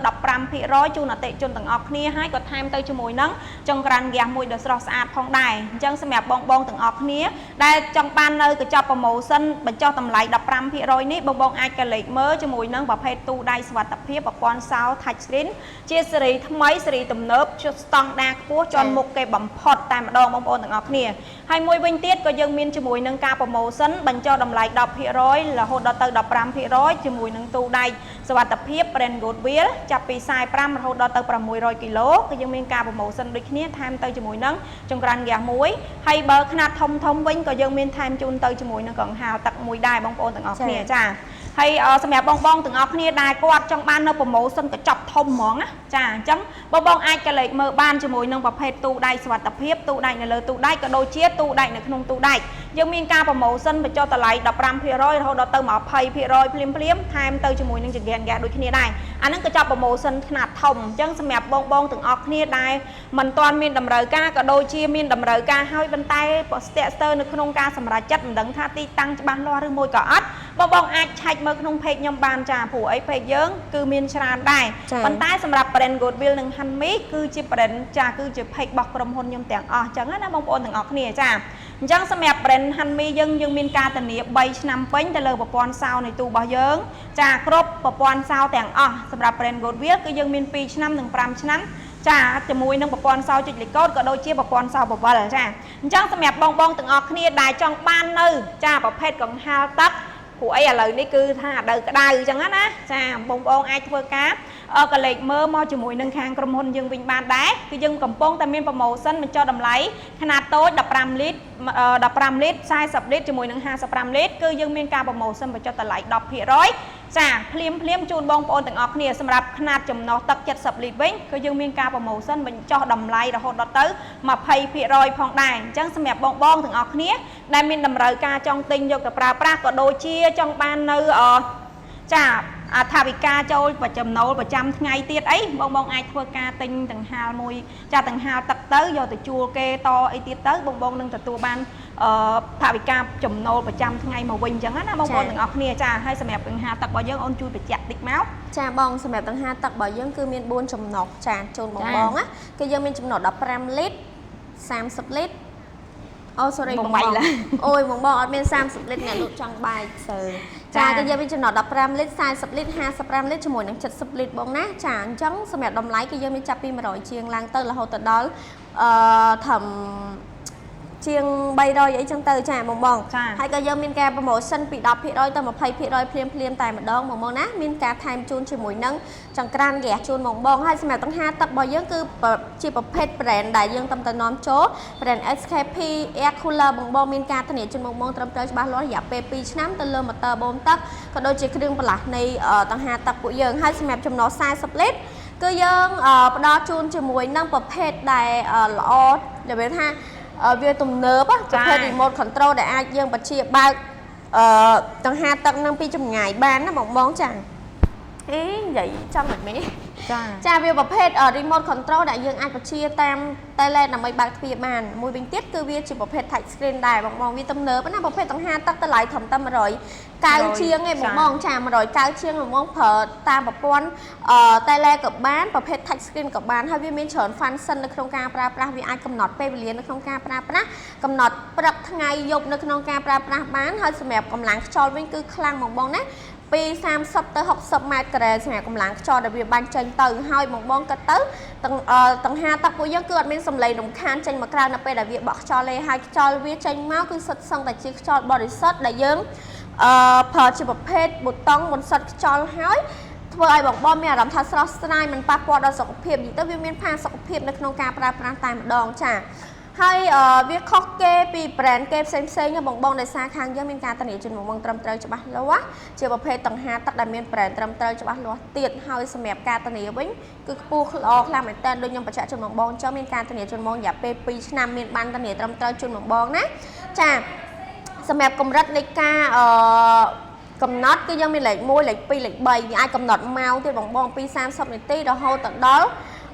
15% ជូនអតិថិជនទាំងអស់គ្នាហើយក៏ថែមទៅជាមួយនឹងចង្ក្រានហ្គាសមួយដ៏ស្រស់ស្អាតផងដែរអញ្ចឹងសម្រាប់បងទាំងអស់គ្នាដែលចង់បាននៅកញ្ចប់ប្រម៉ូសិនបញ្ចុះតម្លៃ 15% នេះបងអាចកលេចមើលជាមួយនឹងប្រភេទទូដៃសុវត្ថិភាពប្រព័ន្ធសោ Touch Screen ជាសេរីថ្មីសេរីទំនើបស្តង់ដារខ្ពស់ជាន់មុខគេបំផុតតែម្ដងបងប្អូនទាំងអស់គ្នាហើយមួយវិញទៀតក៏យើងមានជាមួយនឹងការប្រម៉ូសិនបញ្ចុះតម្លៃ 10% រហូតដល់ទៅ 15% ជាមួយនឹងទូដៃសុវត្ថិភាព Brand Goodwill ចាប់ពី45រហូតដល់ទៅ600គីឡូគឺយើងមានការប្រម៉ូសិនដូចគ្នាថែមទៅជាមួយនឹងចង្ក្រានហ្គាសមួយហើយបើខ្នាតធំវិញក៏យើងមានថែមជូនទៅជាមួយនឹងកង្ហារទឹកមួយដែរបងប្អូនទាំងអស់គ្នាចាហើយសម្រាប់បងទាំងអស់គ្នាដែលគាត់ចង់បាននៅប្រម៉ូសិនកញ្ចប់ធំហ្មងណាចាអញ្ចឹងបងអាចកលេចមើលបានជាមួយនឹងប្រភេទទូដៃសុវត្ថិភាពទូដៃនៅលើទូដៃក៏ដូចជាទូដៃនៅក្នុងទូដៃយើងមានការប្រម៉ូសិនបញ្ចុះតម្លៃ 15% រហូតដល់ទៅ 20% ភ្លាមថែមទៅជាមួយនឹងចង្ក្រានហ្គាសដូចគ្នាដែរអាហ្នឹងកញ្ចប់ប្រម៉ូសិនខ្នាតធំអញ្ចឹងសម្រាប់បងទាំងអស់គ្នាដែលមិនទាន់មានតម្រូវការក៏ដូចជាមានតម្រូវការហើយប៉ុន្តែស្ទាក់ស្ទើរនៅក្នុងការសម្រេចចិត្តមិនដឹងថាទីតាំងច្បាស់លាស់ឬមួយក៏អត់បងអាចឆែកមើលក្នុងเพจខ្ញុំបានចាព្រោះអីเพจយើងគឺមានច្រើនដែរប៉ុន្តែសម្រាប់ Brand Goodwill និង Hanmi គឺជា Brand ចាគឺជា เพจរបស់ក្រុមហ៊ុនខ្ញុំទាំងអស់អញ្ចឹងណាបងប្អូនទាំងអស់គ្នាចាអញ្ចឹងសម្រាប់ Brand Hanmi យើងមានការធានា3ឆ្នាំពេញទៅលើប្រព័ន្ធសោនៃទូរបស់យើងចាគ្រប់ប្រព័ន្ធសោទាំងអស់សម្រាប់ Brand Goodwill គឺយើងមាន2ឆ្នាំនិង5ឆ្នាំចាជាមួយនឹងប្រព័ន្ធសោចុចលេខកូដក៏ដូចជាប្រព័ន្ធសោបវលចាអញ្ចឹងសម្រាប់បងទាំងអស់គ្នាដែលចង់បាននៅចាប្រភេទកង្ហារទឹកព្រោះអីឥឡូវនេះគឺថាអដៅក្តៅអញ្ចឹងណាចាបងអាចធ្វើការកលេចមើលមកជាមួយនឹងខាងក្រុមហ៊ុនយើងវិញបានដែរគឺយើងកំពុងតែមានប្រម៉ូសិនបញ្ចុះតម្លៃខ្នាតតូច15លីត្រ40លីត្រជាមួយនឹង55លីត្រគឺយើងមានការប្រម៉ូសិនបញ្ចុះតម្លៃ 10% ចាភ្លាមជូនបងប្អូនទាំងអស់គ្នាសម្រាប់ខ្នាតចំណុះទឹក70លីត្រវិញគឺយើងមានការប្រម៉ូសិនបញ្ចុះតម្លៃរហូតដល់ទៅ 20% ផងដែរអញ្ចឹងសម្រាប់បងទាំងអស់គ្នាដែលមានតម្រូវការចង់ទិញយកទៅប្រើប្រាស់ក៏ដូចជាចង់បាននៅចាថាវិការចូលចំណូលប្រចាំថ្ងៃទៀតអីបងអាចធ្វើការទិញដង្ហាលមួយចាដង្ហាលទឹកទៅយកទៅជួលគេតអីទៀតទៅបងនឹងទទួលបានថាវិការចំណូលប្រចាំថ្ងៃមកវិញអញ្ចឹងណាបងប្អូនទាំងអស់គ្នាចាហើយសម្រាប់ដង្ហាលទឹករបស់យើងអូនជួយបញ្ជាក់តិចមកចាបងសម្រាប់ដង្ហាលទឹករបស់យើងគឺមាន4ចំណុកចាជូនបងណាគឺយើងមានចំណុក15លីត្រ30លីត្រអូ sorry បងអូយបងអត់មាន30លីត្រអ្នកលក់ចង់បាយសើ ចាក៏យើងមានចំណត់15លីត្រ40លីត្រ55លីត្រជាមួយនឹង70លីត្របងណាចាអញ្ចឹងសម្រាប់តម្លៃគឺយើងមានចាប់ពី100ជាងឡើងទៅរហូតទៅដល់ធំជាង300អីចឹងទៅចាបងហើយក៏យើងមានការ promotion ពី 10% ទៅ 20% ភ្លាមតែម្ដងបងណាមានការថែមជូនជាមួយនឹងចង្ក្រានហ្គាសជូនបងហើយសម្រាប់ដង្ហាទឹករបស់យើងគឺជាប្រភេទ brand ដែលយើងតាមទៅនាំចូល brand SKP Air Cooler បងមានការធានាជូនបងត្រឹមត្រូវច្បាស់លាស់រយៈពេល2ឆ្នាំទៅលើ motor បូមទឹកក៏ដូចជាគ្រឿងបន្លាស់នៃដង្ហាទឹកពួកយើងហើយសម្រាប់ចំណុះ40លីត្រគឺយើងផ្ដល់ជូនជាមួយនឹងប្រភេទដែលល្អដែលវាថាវាទំនើបប្រភេទ remote control ដែលអាចយើងបញ្ជាបើកដង្ហាទឹកនឹងពីចម្ងាយបានណាបងចាអេនិយាយចាំមិនមែនចាវាប្រភេទ remote control ដែលយើងអាចបញ្ជាតាម tele ដើម្បីបើកទ្វារបានមួយវិញទៀតគឺវាជាប្រភេទ touch screen ដែរបងវាទំនើបណាប្រភេទដង្ហាទឹកតម្លៃត្រឹមតែ190ជាងឯងបងចា190ជាងបងប្រើតាមប្រព័ន្ធtele ក៏បានប្រភេទ touch screen ក៏បានហើយវាមានច្រើន function នៅក្នុងការប្រើប្រាស់វាអាចកំណត់ពេលវេលានៅក្នុងការប្រើប្រាស់កំណត់ព្រឹកថ្ងៃយប់នៅក្នុងការប្រើប្រាស់បានហើយសម្រាប់កម្លាំងខ្យល់វិញគឺខ្លាំងបងណាពី30ទៅ60ម៉ែត្រការ៉េសម្រាប់កម្លាំងខ្យល់ដែលវាបាញ់ចេញទៅហើយបងគិតទៅដង្ហាទឹកពួកយើងគឺអត់មានសម្លេងរំខានចេញមកក្រៅនៅពេលដែលវាបក់ខ្យល់ទេហើយខ្យល់វាចេញមកគឺសុទ្ធសឹងតែជាខ្យល់បរិសុទ្ធដែលយើងប្រើជាប្រភេទប៊ូតុងបន្សុទ្ធខ្យល់ហើយធ្វើឲ្យបងមានអារម្មណ៍ថាស្រស់ស្រាយមិនប៉ះពាល់ដល់សុខភាពនិយាយទៅវាមានផាសុខភាពនៅក្នុងការប្រើប្រាស់តែម្ដងចាហើយវាខុសគេពី brand គេផ្សេងបងដោយសារខាងយើងមានការធានាជូនបងត្រឹមត្រូវច្បាស់លាស់ជាប្រភេទដង្ហាទឹកដែលមាន brand ត្រឹមត្រូវច្បាស់លាស់ទៀតហើយសម្រាប់ការធានាវិញគឺខ្ពស់ល្អខ្លាំងមែនតើដូចខ្ញុំបញ្ជាក់ជូនបងអញ្ចឹងមានការធានាជូនបងរយៈពេល2ឆ្នាំមានបានធានាត្រឹមត្រូវជូនបងណាចាសម្រាប់កម្រិតនៃការកំណត់គឺយើងមានលេខ1លេខ2លេខ3វាអាចកំណត់ម៉ោងទៀតបងពី30នាទីរហូតដល់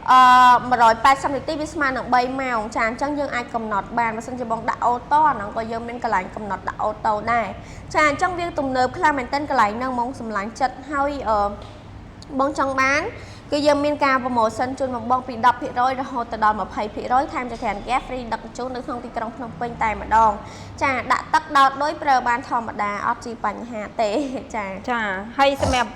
180នាទីវាស្មើនឹង3ម៉ោងចាអញ្ចឹងយើងអាចកំណត់បានបើសិនជាបងដាក់អូតូអាហ្នឹងក៏យើងមានកន្លែងកំណត់ដាក់អូតូដែរចាអញ្ចឹងវាទំនើបខ្លាំងមែនទែនកន្លែងហ្នឹងបងសម្លាញ់ចិត្តហើយបងចង់បានគឺយើងមានការ promotion ជូនបងពី 10% រហូតទៅដល់ 20% ថែមចង្ក្រានហ្គាស free ដឹកជញ្ជូននៅក្នុងទីក្រុងភ្នំពេញតែម្ដងចាដាក់ទឹកដោតដូចប្រើបានធម្មតាអត់ជាបញ្ហាទេចាហើយសម្រាប់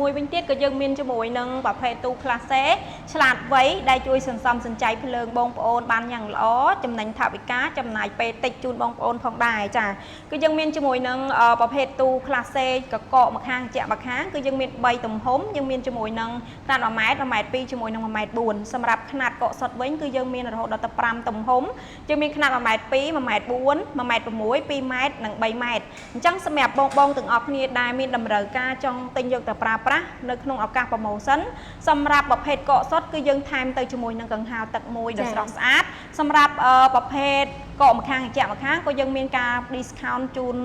មួយវិញទៀតក៏យើងមានជាមួយនឹងប្រភេទទូ class A ឆ្លាតវៃដែលជួយសន្សំសំចៃភ្លើងបងប្អូនបានយ៉ាងល្អចំណេញថវិកាចំណាយពេលតិចជូនបងប្អូនផងដែរចាគឺយើងមានជាមួយនឹងប្រភេទទូ class A កកម្ខាងជាក់ម្ខាងគឺយើងមាន3ទំហំយើងមានជាមួយនឹងขนาด1 ម៉ែត្រ 1 ម៉ែត្រ 2ជាមួយនឹង1 ម៉ែត្រ 4សម្រាប់ຂະຫນាតកកសុទ្ធវិញគឺយើងមានរហូតដល់ទៅ5ទំហំយើងមានຂະຫນាត1 ម៉ែត្រ 2 1 ម៉ែត្រ 4 1 ម៉ែត្រ 6 2 ម៉ែត្រនិង3ម៉ែត្រអញ្ចឹងសម្រាប់បងទាំងអស់គ្នាដែលមានតម្រូវការចង់ទិញយកទៅប្រើប្រាស់នៅក្នុងឱកាស promotion សម្រាប់ប្រភេទកកសុទ្ធគឺយើងថែមទៅជាមួយនឹងកង្ហារទឹកមួយដ៏ស្រស់ស្អាតសម្រាប់ប្រភេទកកម្ខាងជាក់ម្ខាងក៏យើងមានការ discount ជូន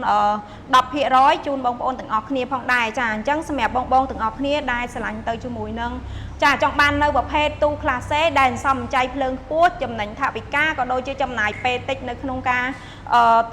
10% ជូនបងប្អូនទាំងអស់គ្នាផងដែរចាអញ្ចឹងសម្រាប់បងទាំងអស់គ្នាដែលស្រឡាញ់ទៅជាមួយនឹងចាចង់បាននៅប្រភេទទូ class A ដែលសន្សំចៃភ្លើងខ្ពស់ចំណេញថវិកាក៏ដូចជាចំណាយពេលតិចនៅក្នុងការ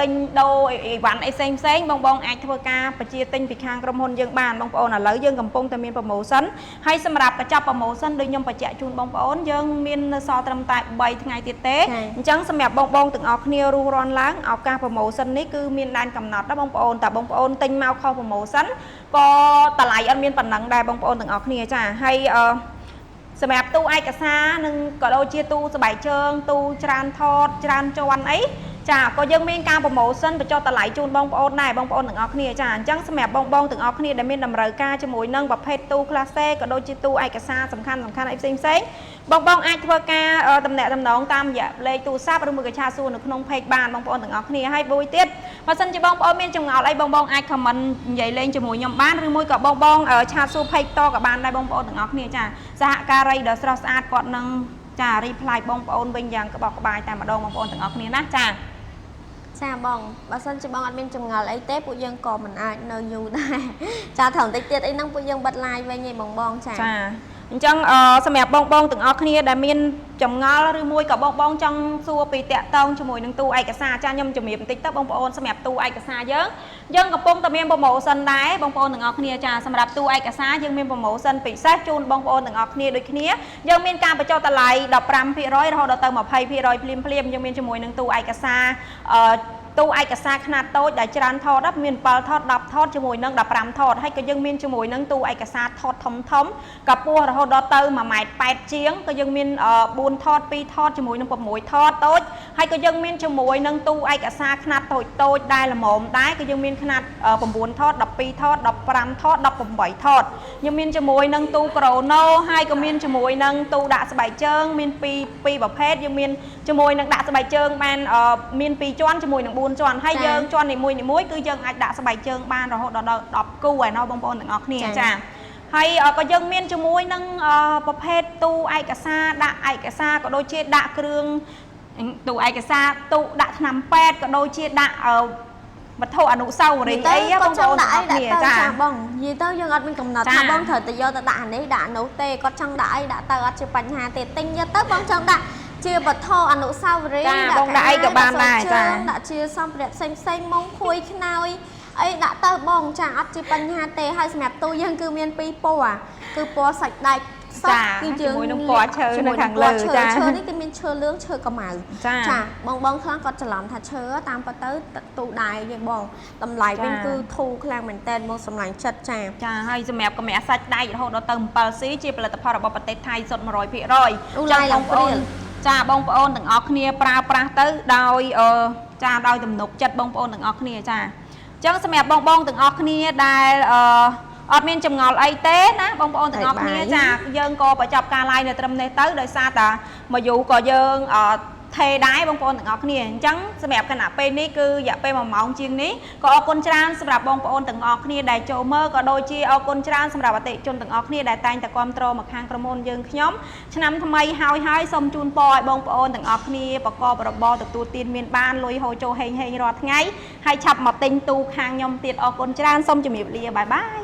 ទិញដូរអីវ៉ាន់អីផ្សេងបងអាចធ្វើការបញ្ជាទិញពីខាងក្រុមហ៊ុនយើងបានបងប្អូនឥឡូវយើងកំពុងតែមាន promotion ហើយសម្រាប់កញ្ចប់ promotion ដូចខ្ញុំបញ្ជាក់ជូនបងប្អូនយើងមាននៅសល់ត្រឹមតែ3ថ្ងៃទៀតទេអញ្ចឹងសម្រាប់បងទាំងអស់គ្នារੂរាន់ឡើងឱកាស promotion នេះគឺមានដែនកំណត់ដែរបងប្អូនតែបងប្អូនទិញមកខុស promotion ក៏តម្លៃអត់មានប៉ុណ្ណឹងដែរបងប្អូនទាំងអស់គ្នាចាហើយសម្រាប់ទូឯកសារនិងក៏ដូចជាទូស្បែកជើងទូច្រើនថតច្រើនជាន់អីចាក៏យើងមានការ promotion បញ្ចុះតម្លៃជូនបងប្អូនដែរបងប្អូនទាំងអស់គ្នាចាអញ្ចឹងសម្រាប់បងទាំងអស់គ្នាដែលមានតម្រូវការជាមួយនឹងប្រភេទទូ class A ក៏ដូចជាទូឯកសារសំខាន់អីផ្សេងបងអាចធ្វើការតំណែងតំណងតាមរយៈលេខទូរស័ព្ទឬមួយក៏ឆាតសួរនៅក្នុង page បានបងប្អូនទាំងអស់គ្នាហើយមួយទៀតបើសិនជាបងប្អូនមានចម្ងល់អីបងអាច comment និយាយលេងជាមួយខ្ញុំបានឬមួយក៏បងឆាតសួរ page តក៏បានដែរបងប្អូនទាំងអស់គ្នាចាសហការីដ៏ស្រស់ស្អាតគាត់នឹងចា reply បងប្អូនវិញយ៉ាងក្បោះក្បាយតែម្ដងបងប្អូនទាំងអស់គ្នាណាចាបងបើសិនជាបងអត់មានចម្ងល់អីទេពួកយើងក៏មិនអាចនៅយូរដែរចាថែមតិចទៀតអីហ្នឹងពួកយើងបិទ live វិញឯងបងចាអញ្ចឹងសម្រាប់បងទាំងអស់គ្នាដែលមានចម្ងល់ឬមួយក៏បងចង់សួរពីតាក់ទងជាមួយនឹងទូឯកសារចាខ្ញុំជំរាបបន្តិចទៅបងប្អូនសម្រាប់ទូឯកសារយើងកំពុងតែមាន promotion ដែរបងប្អូនទាំងអស់គ្នាចាសម្រាប់ទូឯកសារយើងមាន promotion ពិសេសជូនបងប្អូនទាំងអស់គ្នាដូចគ្នាយើងមានការបញ្ចុះតម្លៃ 15% រហូតដល់ទៅ 20% ភ្លាមយើងមានជាមួយនឹងទូឯកសារ ទូឯកសារខ្នាតតូចដែលច្រើនថតមាន7ថត10ថតជាមួយនឹង15ថតហើយក៏យើងមានជាមួយនឹងទូឯកសារថតធំកម្ពស់រហូតដល់ទៅ1.8 ម៉ែត្រជាងក៏យើងមាន4ថត2ថតជាមួយនឹង6ថតតូចហើយក៏យើងមានជាមួយនឹងទូឯកសារខ្នាតតូចដែលល្មមដែរក៏យើងមានខ្នាត9ថត12ថត15ថត18ថតយើងមានជាមួយនឹងទូក្រូណូហើយក៏មានជាមួយនឹងទូដាក់ស្បែកជើងមាន2ប្រភេទយើងមានជាមួយនឹងដាក់ស្បែកជើងបានមាន2ជាន់ជាមួយនឹង4ជាន់ហើយយើងជាន់នីមួយគឺយើងអាចដាក់ស្បែកជើងបានរហូតដល់10គូឯណោះបងប្អូនទាំងអស់គ្នាចាហើយក៏យើងមានជាមួយនឹងប្រភេទទូឯកសារដាក់ឯកសារក៏ដូចជាដាក់គ្រឿងទូឯកសារទូដាក់ថ្នាំពេទ្យក៏ដូចជាដាក់វត្ថុអនុស្សាវរីយ៍អីបងប្អូនទាំងអស់គ្នាចាបងនិយាយទៅយើងអត់មានកំណត់ថាបងត្រូវទៅយកទៅដាក់អានេះដាក់នោះទេគាត់ចង់ដាក់អីដាក់ទៅអត់ជាបញ្ហាទេទិញយកទៅបងចង់ដាក់ជាវត្ថុអនុស្សាវរីយ៍បងដាក់អីក៏បានដែរចាដាក់ជាសម្ភារៈផ្សេងមកភួយខ្នើយអីដាក់ទៅបងចាអត់ជាបញ្ហាទេហើយសម្រាប់ទូយើងគឺមាន2ពណ៌គឺពណ៌សាច់ដែកសក់គឺយើងជាមួយនឹងពណ៌ឈើនៅខាងលើចាឈើនេះគឺមានឈើលឿងឈើកម្ៅចាបងខ្លះគាត់ច្រឡំថាឈើតាមពិតទៅទូដែរយើងបងតម្លៃវិញគឺធូរខ្លាំងមែនតើបងសម្លាញ់ចិត្តចាហើយសម្រាប់កម្រាស់សាច់ដែករហូតដល់ទៅ 7C ជាផលិតផលរបស់ប្រទេសថៃសុទ្ធ 100% ចាបងប្អូនចាបងប្អូនទាំងអស់គ្នាប្រើប្រាស់ទៅដោយដោយទំនុកចិត្តបងប្អូនទាំងអស់គ្នាចាអញ្ចឹងសម្រាប់បងទាំងអស់គ្នាដែលអត់មានចម្ងល់អីទេណាបងប្អូនទាំងអស់គ្នាចាយើងក៏បញ្ចប់ការ live នៅត្រឹមនេះទៅដោយសារតែមកយូរក៏យើងថេដែរបងប្អូនទាំងអស់គ្នាអញ្ចឹងសម្រាប់គណៈពេលនេះគឺរយៈពេល1ម៉ោងជាងនេះក៏អរគុណច្រើនសម្រាប់បងប្អូនទាំងអស់គ្នាដែលចូលមើលក៏ដូចជាអរគុណច្រើនសម្រាប់អតិថិជនទាំងអស់គ្នាដែលតែងតែគាំទ្រមកខាងក្រុមហ៊ុនយើងខ្ញុំឆ្នាំថ្មីហើយសូមជូនពរឲ្យបងប្អូនទាំងអស់គ្នាប្រកបរបរទទួលទានមានបានលុយហូរចូលហេងរាល់ថ្ងៃហើយឆាប់មកទិញទូខាងខ្ញុំទៀតអរគុណច្រើនសូមជម្រាបលាបាយបាយ